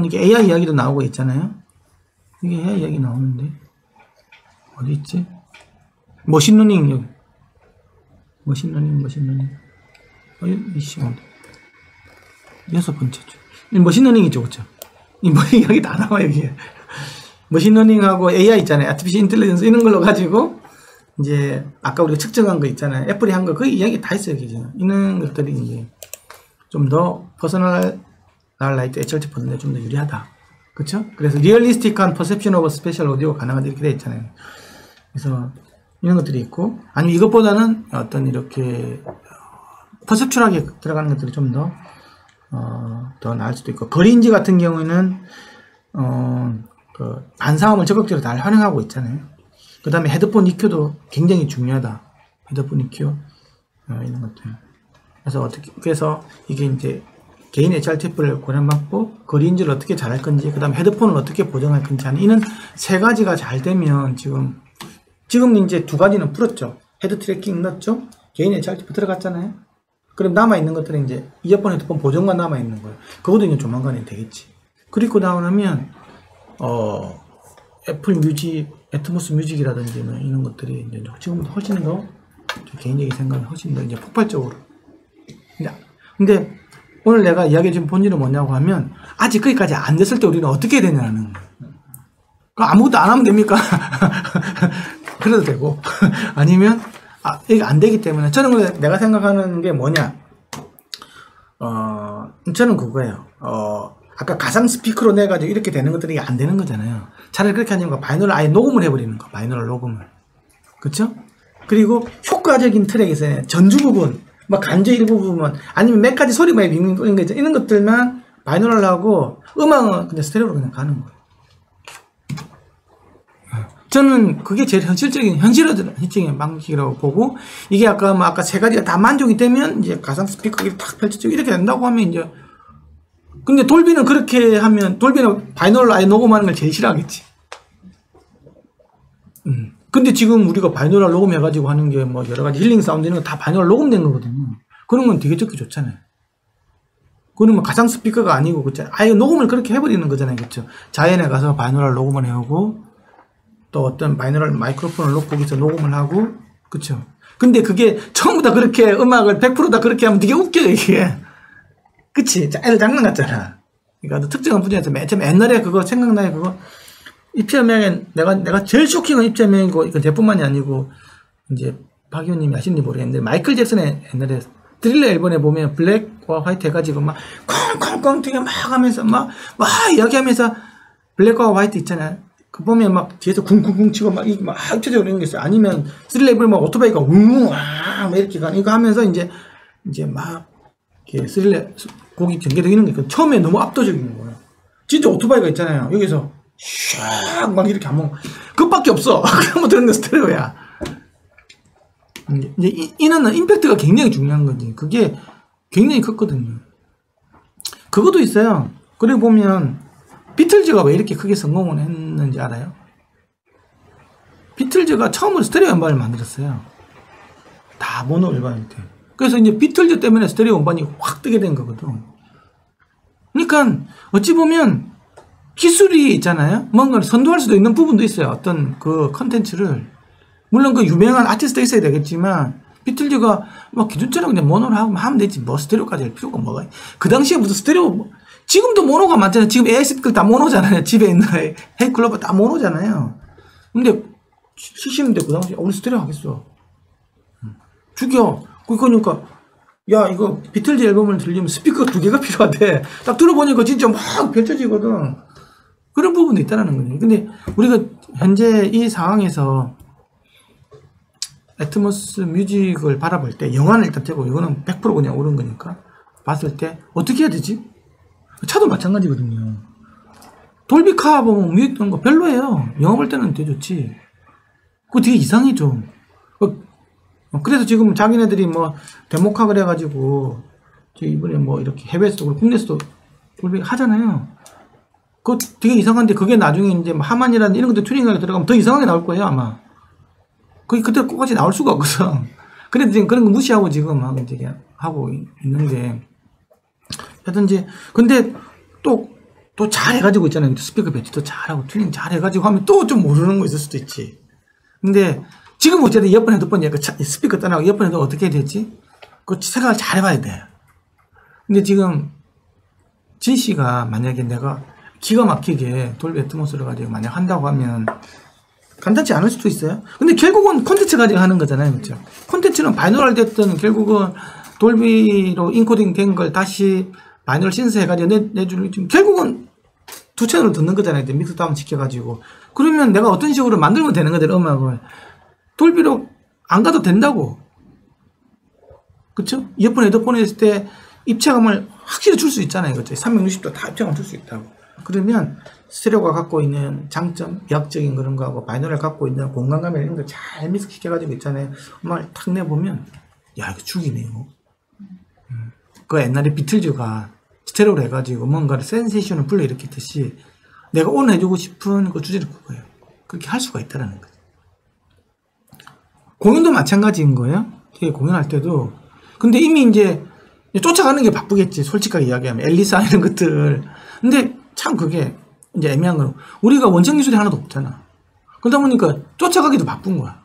이게 AI 이야기도 나오고 있잖아요. 이게 AI 이야기 나오는데 어디 있지? 머신러닝 여기. 머신러닝. 여섯 번째 주. 머신러닝이죠, 그렇죠? 이 여기 다 나와 여기. 머신러닝하고 AI 있잖아요. 아티피셜 인텔리전스 이런 걸로 가지고 이제 아까 우리가 측정한 거 있잖아요. 애플이 한 거 그 이야기 다 있어요, 여기. 이런 것들이 이제 좀 더 퍼스널라이트 HRTF보다 좀 더 유리하다. 그렇죠? 그래서 리얼리스틱한 퍼셉션 오브 스페셜 오디오가 가능하다 이렇게 돼 있잖아요. 그래서 이런 것들이 있고 아니면 이것보다는 어떤 이렇게 퍼셉츄얼하게 들어가는 것들이 좀 더 나을 수도 있고 거리인지 같은 경우에는 그 반사음을 적극적으로 잘 활용하고 있잖아요. 그 다음에 헤드폰 EQ도 굉장히 중요하다. 헤드폰 EQ 이런 것들. 그래서 이게 이제 개인 HRTF를 고려받고 거리인지를 어떻게 잘할 건지, 그 다음에 헤드폰을 어떻게 보정할 건지 하는 이런 세 가지가 잘 되면 지금 이제 두 가지는 풀었죠. 헤드 트래킹 넣었죠. 개인 HRTF 들어갔잖아요. 그럼 남아있는 것들은 이제 이어폰, 헤드폰 보정만 남아있는 거예요. 그것도 이제 조만간에 되겠지. 그리고 나오면, 애플 뮤직, 애트모스 뮤직이라든지 이런 것들이 이제 지금부터 훨씬 더, 개인적인 생각은 훨씬 더 이제 폭발적으로. 근데 오늘 내가 이야기해 준 본질은 뭐냐고 하면, 아직 거기까지 안 됐을 때 우리는 어떻게 해야 되냐는 거예요. 아무것도 안 하면 됩니까? 그래도 되고. 아니면, 이게 안 되기 때문에. 저는 근데 내가 생각하는 게 뭐냐. 저는 그거예요. 아까 가상 스피커로 내가지고 이렇게 되는 것들이 안 되는 거잖아요. 차라리 그렇게 하니까 바이너를 아예 녹음을 해버리는 거. 바이너를 녹음을. 그쵸? 그리고 효과적인 트랙에서 전주 부분, 막 간주 일부분, 아니면 몇 가지 소리만 밍밍 돌리는 거 있죠. 이런 것들만 바이너를 하고 음악은 그냥 스테레오로 그냥 가는 거예요. 저는 그게 제일 현실적인 방식이라고 보고, 이게 아까 세 가지가 다 만족이 되면 이제 가상 스피커가 탁 펼쳐지고 이렇게 된다고 하면 이제, 근데 돌비는 그렇게 하면, 돌비는 바이너를 아예 녹음하는 걸 제일 싫어하겠지. 근데 지금 우리가 바이너럴 녹음해가지고 하는 게 뭐 여러 가지 힐링 사운드 이런 거 다 바이너럴 녹음된 거거든요. 그런 건 되게 듣기 좋잖아요. 그건 뭐 가상 스피커가 아니고, 그쵸? 아예 녹음을 그렇게 해버리는 거잖아요. 그쵸? 자연에 가서 바이너럴 녹음을 해오고, 또 어떤 바이너럴 마이크로폰을 놓고 거기서 녹음을 하고, 그쵸? 근데 그게 전부 다 그렇게 음악을 100% 다 그렇게 하면 되게 웃겨요, 이게. 그치? 애들 장난 같잖아. 그러니까 특정한 분야에서 맨 처음 옛날에 그거 생각나요, 그거? 입체명엔 내가 제일 쇼킹한 입체명이고, 이건 제뿐만이 아니고, 이제, 박 의원님이 아시는지 모르겠는데, 마이클 잭슨의 옛날에 드릴러 앨범에 보면 블랙과 화이트 해가지고 막, 콩콩콩 되게 막 하면서 막 이야기하면서 블랙과 화이트 있잖아요. 그 보면 막 뒤에서 쿵쿵쿵 치고 막 입체적으로 이런 게 있어요. 아니면 드릴러 앨범에 막 오토바이가 웅웅 막 이렇게 가는 이거 하면서 이제 막, 이렇게 스릴러 곡이 전개되는 게 처음에 너무 압도적인 거예요. 진짜 오토바이가 있잖아요. 여기서 샥 막 이렇게 하면 그것밖에 없어. 그러면 들은 거 스테레오야. 이제 이는 임팩트가 굉장히 중요한 거지. 그게 굉장히 컸거든요. 그것도 있어요. 그리고 보면 비틀즈가 왜 이렇게 크게 성공을 했는지 알아요? 비틀즈가 처음으로 스테레오 음반을 만들었어요. 다 모노 음반일 때. 그래서 이제 비틀즈 때문에 스테레오 음반이 확 뜨게 된 거거든. 그러니까 어찌 보면 기술이 있잖아요. 뭔가를 선도할 수도 있는 부분도 있어요. 어떤 그 컨텐츠를. 물론 그 유명한 아티스트가 있어야 되겠지만, 비틀즈가 막 기존처럼 그냥 모노를 하면 되지. 뭐 스테레오까지 할 필요가 뭐가. 그 당시에 무슨 스테레오, 지금도 모노가 많잖아요. 지금 AIC들 다 모노잖아요. 집에 있는 헤이클로버 다 모노잖아요. 근데 70년대 그 당시에 우리 스테레오 하겠어. 죽여. 그러니까 야 이거 비틀즈 앨범을 들리면 스피커 2개가 필요하대. 딱 들어보니까 진짜 막 펼쳐지거든. 그런 부분도 있다는 거예요. 근데 우리가 현재 이 상황에서 애트모스 뮤직을 바라볼 때, 영화는 일단 되고 이거는 100% 그냥 옳은 거니까 봤을 때 어떻게 해야 되지? 차도 마찬가지거든요. 돌비카 보면 뮤직 듣는 거 별로예요. 영화 볼 때는 되게 좋지. 그거 되게 이상해 좀. 그래서 지금 자기네들이 뭐 데모카 그래가지고 이번에 뭐 이렇게 해외에서도 국내에서도 돌비 하잖아요. 그거 되게 이상한데 그게 나중에 이제 하만이라는 이런 것들 튜닝하게 들어가면 더 이상하게 나올 거예요 아마. 그때 꼭같이 나올 수가 없어서. 그래도 지금 그런 거 무시하고 지금 하고 있는데. 하여튼 근데 또 잘해가지고 있잖아요. 스피커 배치도 잘하고 튜닝 잘해가지고 하면 또 좀 모르는 거 있을 수도 있지. 근데 지금 어쨌든 이어폰 헤드폰 스피커 떠나고 이어폰 헤드폰 어떻게 해야 되지? 그거 생각을 잘 해봐야 돼. 근데 지금 진 씨가 만약에 내가 기가 막히게 돌비 애트모스를 가지고 만약 한다고 하면 간단치 않을 수도 있어요. 근데 결국은 콘텐츠 가지고 하는 거잖아요. 그렇죠? 콘텐츠는 바이너럴 됐든 결국은 돌비로 인코딩 된 걸 다시 바이너럴 신스 해가지고 내주는 결국은 두 채널을 듣는 거잖아요. 믹스 다운 시켜가지고. 그러면 내가 어떤 식으로 만들면 되는 거잖아요. 음악을. 돌비로 안 가도 된다고. 그쵸? 이어폰, 헤드폰에 있을 때 입체감을 확실히 줄 수 있잖아요. 그쵸? 360도 다 입체감을 줄 수 있다고. 그러면 스테레오가 갖고 있는 장점, 위압적인 그런 거하고 바이너를 갖고 있는 공간감이나 이런 걸 잘 믹스시켜가지고 있잖아요. 음악을 탁 내보면, 야, 이거 죽이네요. 그 옛날에 비틀즈가 스테레오로 해가지고 뭔가를 센세이션을 불러일으켰듯이 내가 오늘 해주고 싶은 그 주제를 그거예요. 그렇게 할 수가 있다는 거죠. 공연도 마찬가지인 거예요. 공연할 때도. 근데 이미 이제 쫓아가는 게 바쁘겠지. 솔직하게 이야기하면. 앨리사 이런 것들. 근데 참 그게 이제 애매한 거는 우리가 원천 기술이 하나도 없잖아. 그러다 보니까 쫓아가기도 바쁜 거야.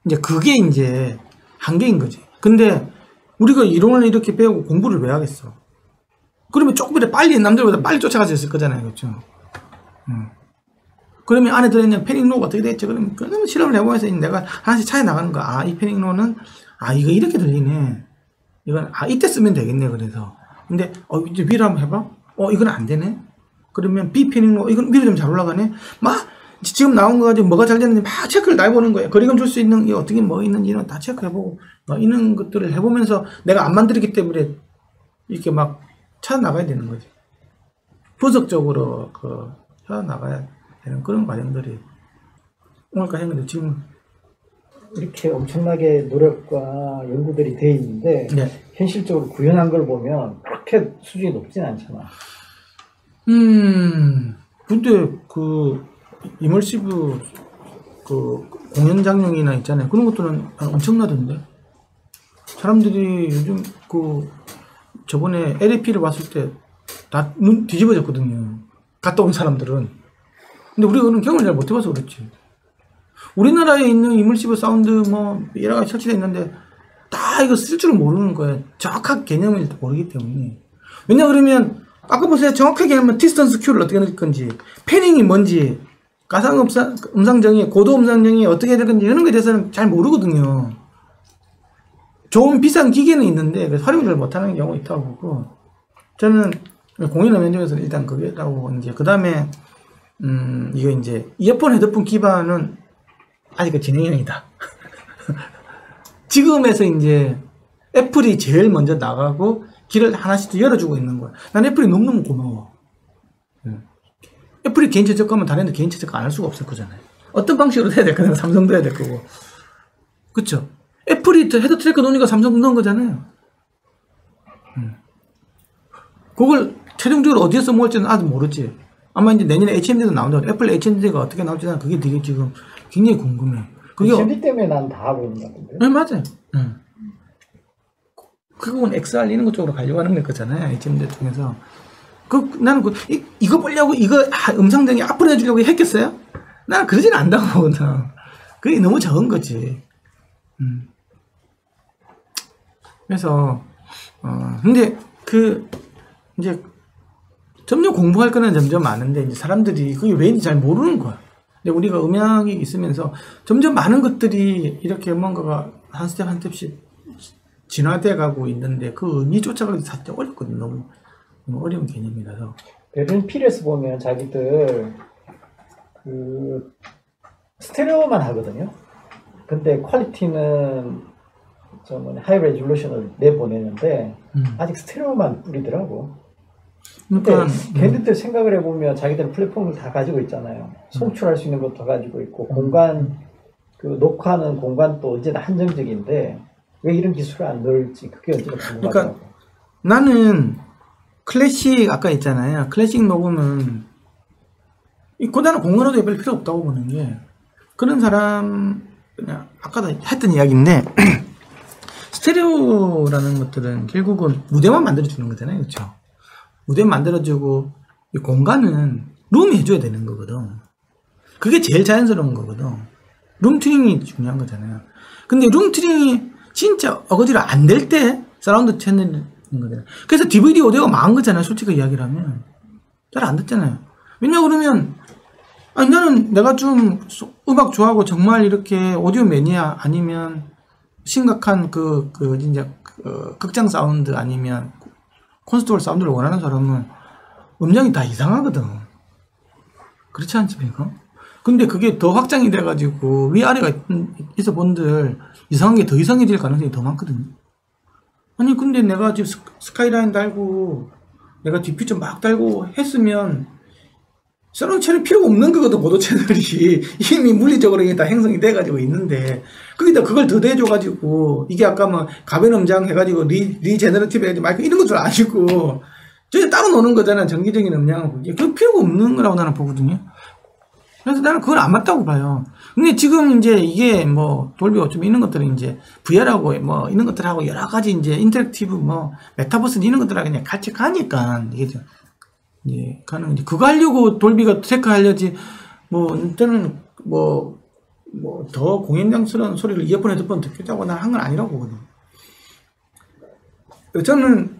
이제 그게 이제 한계인 거지. 근데 우리가 이론을 이렇게 배우고 공부를 왜 하겠어? 그러면 조금이라도 빨리 남들보다 빨리 쫓아갈 수 있을 거잖아요. 그렇죠? 그러면 안에 들어있는 패닝로가 어떻게 됐죠? 그러면 그러면 실험을 해보면서 내가 하나씩 찾아 나가는 거야. 아, 이 패닝로는 이거 이렇게 들리네. 이건 이때 쓰면 되겠네. 그래서 근데 이제 위로 한번 해봐. 이건 안 되네. 그러면 B 패닝로 이건 위로 좀 잘 올라가네. 막 지금 나온 거 가지고 뭐가 잘 됐는지 막 체크를 다 해보는 거예요. 거리감 줄 수 있는 게 어떻게 뭐 있는지 이런 다 체크해보고 막 이런 것들을 해보면서 내가 안 만들었기 때문에 이렇게 막 찾아 나가야 되는 거지. 분석적으로 찾아 나가야 되는 그런 과정들이 오늘까지 했는데 지금 이렇게 엄청나게 노력과 연구들이 돼 있는데 네. 현실적으로 구현한 걸 보면 그렇게 수준이 높진 않잖아. 근데 이멀시브 공연 장면이나 있잖아요. 그런 것들은 엄청나던데. 사람들이 요즘 저번에 LAP를 봤을 때 다 눈 뒤집어졌거든요. 갔다 온 사람들은. 근데 우리가 그런 경험을 잘 못 해봐서 그렇지. 우리나라에 있는 이멀시브 사운드 여러 가지 설치되어 있는데 다 이거 쓸 줄은 모르는 거야. 정확한 개념을 모르기 때문에. 왜냐 그러면 아까 보세요. 정확하게 하면 디스턴스 큐를 어떻게 넣을 건지, 패닝이 뭔지, 가상 음상 정의, 고도 음상 정의 어떻게 될 건지 이런 거에 대해서는 잘 모르거든요. 좋은 비싼 기계는 있는데 활용을 잘 못하는 경우가 있다고 보고, 저는 공연의 면접에서는 일단 그게라고 이제 그 다음에 이거 이제 이어폰 헤드폰 기반은 아직 진행형이다. 지금에서 이제 애플이 제일 먼저 나가고 길을 하나씩 더 열어주고 있는 거야. 난 애플이 너무너무 고마워. 애플이 개인 최저가면 다른 데 개인 최저가 안 할 수가 없을 거잖아요. 어떤 방식으로 해야 될 거냐. 삼성도 해야 될 거고. 그쵸? 애플이 헤드 트래커 놓으니까 삼성 넣은 거잖아요. 그걸 최종적으로 어디에서 모을지는 아직 모르지. 아마 이제 내년에 HMD도 나온다고. 애플 HMD가 어떻게 나올지는 그게 되게 지금 굉장히 궁금해. 그게 HMD 때문에 난 다 하고 있는 것 같은데. 네, 맞아요. 그건 XR 이런 것 쪽으로 가려고 하는 거잖아요. HMD 통해서. 나는 이거 보려고 음성등이 앞으로 해주려고 했겠어요? 나는 그러진 않다고 보거든. 그게 너무 적은 거지. 그래서 근데 이제 점점 공부할 거는 점점 많은데 이제 사람들이 그게 왜인지 잘 모르는 거야. 근데 우리가 음향이 있으면서 점점 많은 것들이 이렇게 뭔가가 한 스텝 한 스텝씩 진화돼 가고 있는데 그 의미 쫓아가기 사실 어렵거든요. 너무 어려운 개념이라서. 베를린 필에서 보면 자기들 스테레오만 하거든요. 근데 퀄리티는 하이 레졸루션을 내보내는데 아직 스테레오만 뿌리더라고. 근데 걔네들 생각을 해보면 자기들 플랫폼을 다 가지고 있잖아요. 송출할 수 있는 것도 가지고 있고 공간 녹화하는 공간도 언제나 한정적인데 왜 이런 기술을 안 넣을지 그게 언제나 궁금하더라고. 그러니까 나는 클래식 아까 있잖아요. 클래식 녹음은 고단한 공간으로 별 필요 없다고 보는 게 그런 사람 그냥 아까도 했던 이야기인데 스테레오라는 것들은 결국은 무대만 만들어주는 거잖아요. 그렇죠? 무대 만들어주고 이 공간은 룸이 해줘야 되는 거거든. 그게 제일 자연스러운 거거든. 룸 튜닝이 중요한 거잖아요. 근데 룸 튜닝이 진짜 어거지로 안 될 때 사라운드 채널인 거잖아요. 그래서 DVD 오디오가 망한 거잖아요. 솔직히 이야기를 하면 잘 안 듣잖아요. 왜냐 그러면 나는 내가 좀 음악 좋아하고 정말 이렇게 오디오 매니아 아니면 심각한 극장 사운드 아니면 콘서트 사운드를 원하는 사람은 음량이 다 이상하거든. 그렇지 않습니까? 근데 그게 더 확장이 돼가지고 위아래가 있어 본들 이상한 게 더 이상해질 가능성이 더 많거든요. 아니 근데 내가 지금 스카이라인 달고 내가 디퓨저 막 달고 했으면 서라운드 채널이 필요가 없는 거거든. 고도 채널이 이미 물리적으로 다 형성이 돼가지고 있는데 거기다 그걸 더 대줘가지고 이게 아까 가변 음장 해가지고 리제너러티브 해가지고 마이크 이런 것들 아니고 저기 따로 노는 거잖아. 정기적인 음량은 그게 그 필요가 없는 거라고 나는 보거든요. 그래서 나는 그건 안 맞다고 봐요. 근데 지금 이제 이게 돌비 어쩌면 이런 것들은 이제 VR하고 이런 것들하고 여러 가지 이제 인터랙티브 메타버스 이런 것들하고 그냥 같이 가니까 이게 예, 가능. 그거 하려고 돌비가 트래커 하려지, 저는 더 공연장스러운 소리를 이어폰 헤드폰 듣겠다고 난 한 건 아니라고 보거든요. 저는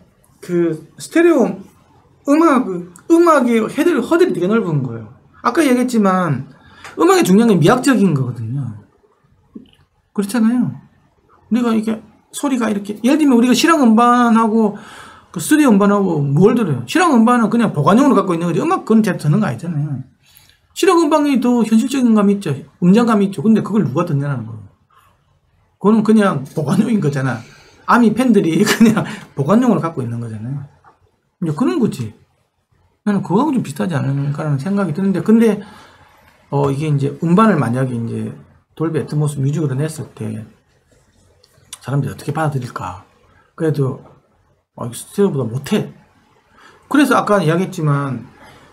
스테레오 음악이 허들이 되게 넓은 거예요. 아까 얘기했지만, 음악의 중요한 게 미학적인 거거든요. 그렇잖아요. 우리가 이게 소리가 이렇게, 예를 들면 우리가 실황 음반하고 그 스튜디오 음반하고 뭘 들어요? 실황 음반은 그냥 보관용으로 갖고 있는 거지 음악 그건 제대로 듣는 거 아니잖아요. 실황 음반이 더 현실적인 감이 있죠. 음장감이 있죠. 근데 그걸 누가 듣냐는 거예요. 그거는 그냥 보관용인 거잖아. 아미 팬들이 그냥 보관용으로 갖고 있는 거잖아요. 이제 그런 거지. 나는 그거하고 좀 비슷하지 않을까라는 생각이 드는데, 근데, 이게 이제 음반을 만약에 이제 돌비 애트모스 뮤직으로 냈을 때, 사람들이 어떻게 받아들일까. 그래도, 스테레오보다 못해. 그래서 아까 이야기했지만,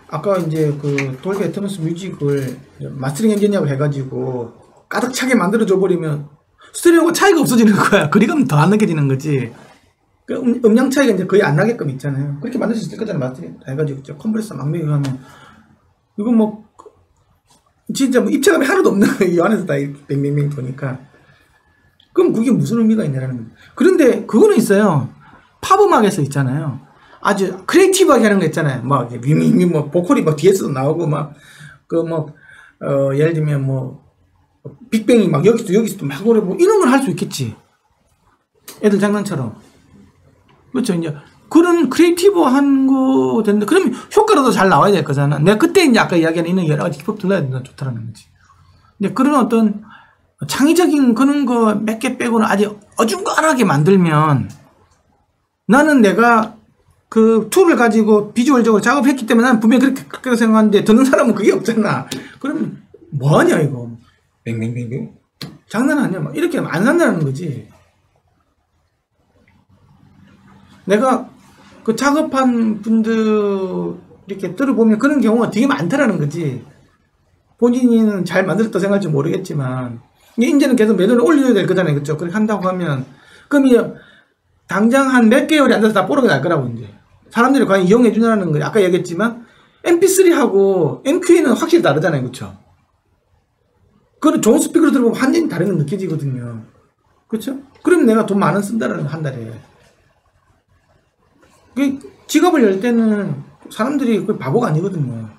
아까 이제 그 돌비 애트모스 뮤직을 마스터링 엔지니어로 해가지고 가득 차게 만들어줘 버리면 스테레오가 차이가 없어지는 거야. 그리가면 더 안 느껴지는 거지. 음량 차이가 이제 거의 안 나게끔 있잖아요. 그렇게 만들 수 있을 거잖아요. 마스터링 해가지고 컴프레서 막 매기하면 이거 뭐 진짜 뭐 입체감이 하나도 없는 거예요. 이 안에서 다 뱅뱅뱅 도니까. 그럼 그게 무슨 의미가 있냐라는 거예요. 그런데 그거는 있어요. 팝음악에서 있잖아요. 아주 크리에이티브하게 하는 거 있잖아요. 막 위미 뭐 보컬이 막 뒤에서도 나오고 막 그 뭐 예를 들면 뭐 빅뱅이 막 여기서도 막 노래 뭐 이런 걸 할 수 있겠지. 애들 장난처럼. 그렇죠. 이제 그런 크리에이티브한 거 됐는데 그러면 효과로도 잘 나와야 될 거잖아. 내가 그때 이제 아까 이야기한 있는 여러 가지 힙합 들어야 된다 좋다라는 거지. 근데 그런 어떤 창의적인 그런 거 몇 개 빼고는 아주 어중간하게 만들면 나는 내가 그 툴을 가지고 비주얼적으로 작업했기 때문에 나는 분명히 그렇게 생각하는데 듣는 사람은 그게 없잖아. 그러면 뭐하냐 이거. 뱅뱅뱅뱅. 장난 아니야. 막 이렇게 하면 안 산다는 거지. 내가 그 작업한 분들 이렇게 들어보면 그런 경우가 되게 많다라는 거지. 본인은 잘 만들었다 생각할지 모르겠지만 이제는 계속 매도를 올려야 될 거잖아요. 그렇죠? 그렇게 한다고 하면 그럼 이제 당장 한 몇 개월이 앉아서 다 뽀록이 날 거라고 이제 사람들이 과연 이용해 주냐는 거 아까 얘기했지만 MP3하고 MQA는 확실히 다르잖아요. 그렇죠? 그걸 좋은 스피커로 들어보면 완전히 다른 건 느껴지거든요. 그렇죠? 그러면 내가 돈 많은 쓴다라는 거 한 달에. 직업을 열 때는 사람들이 그 바보가 아니거든요.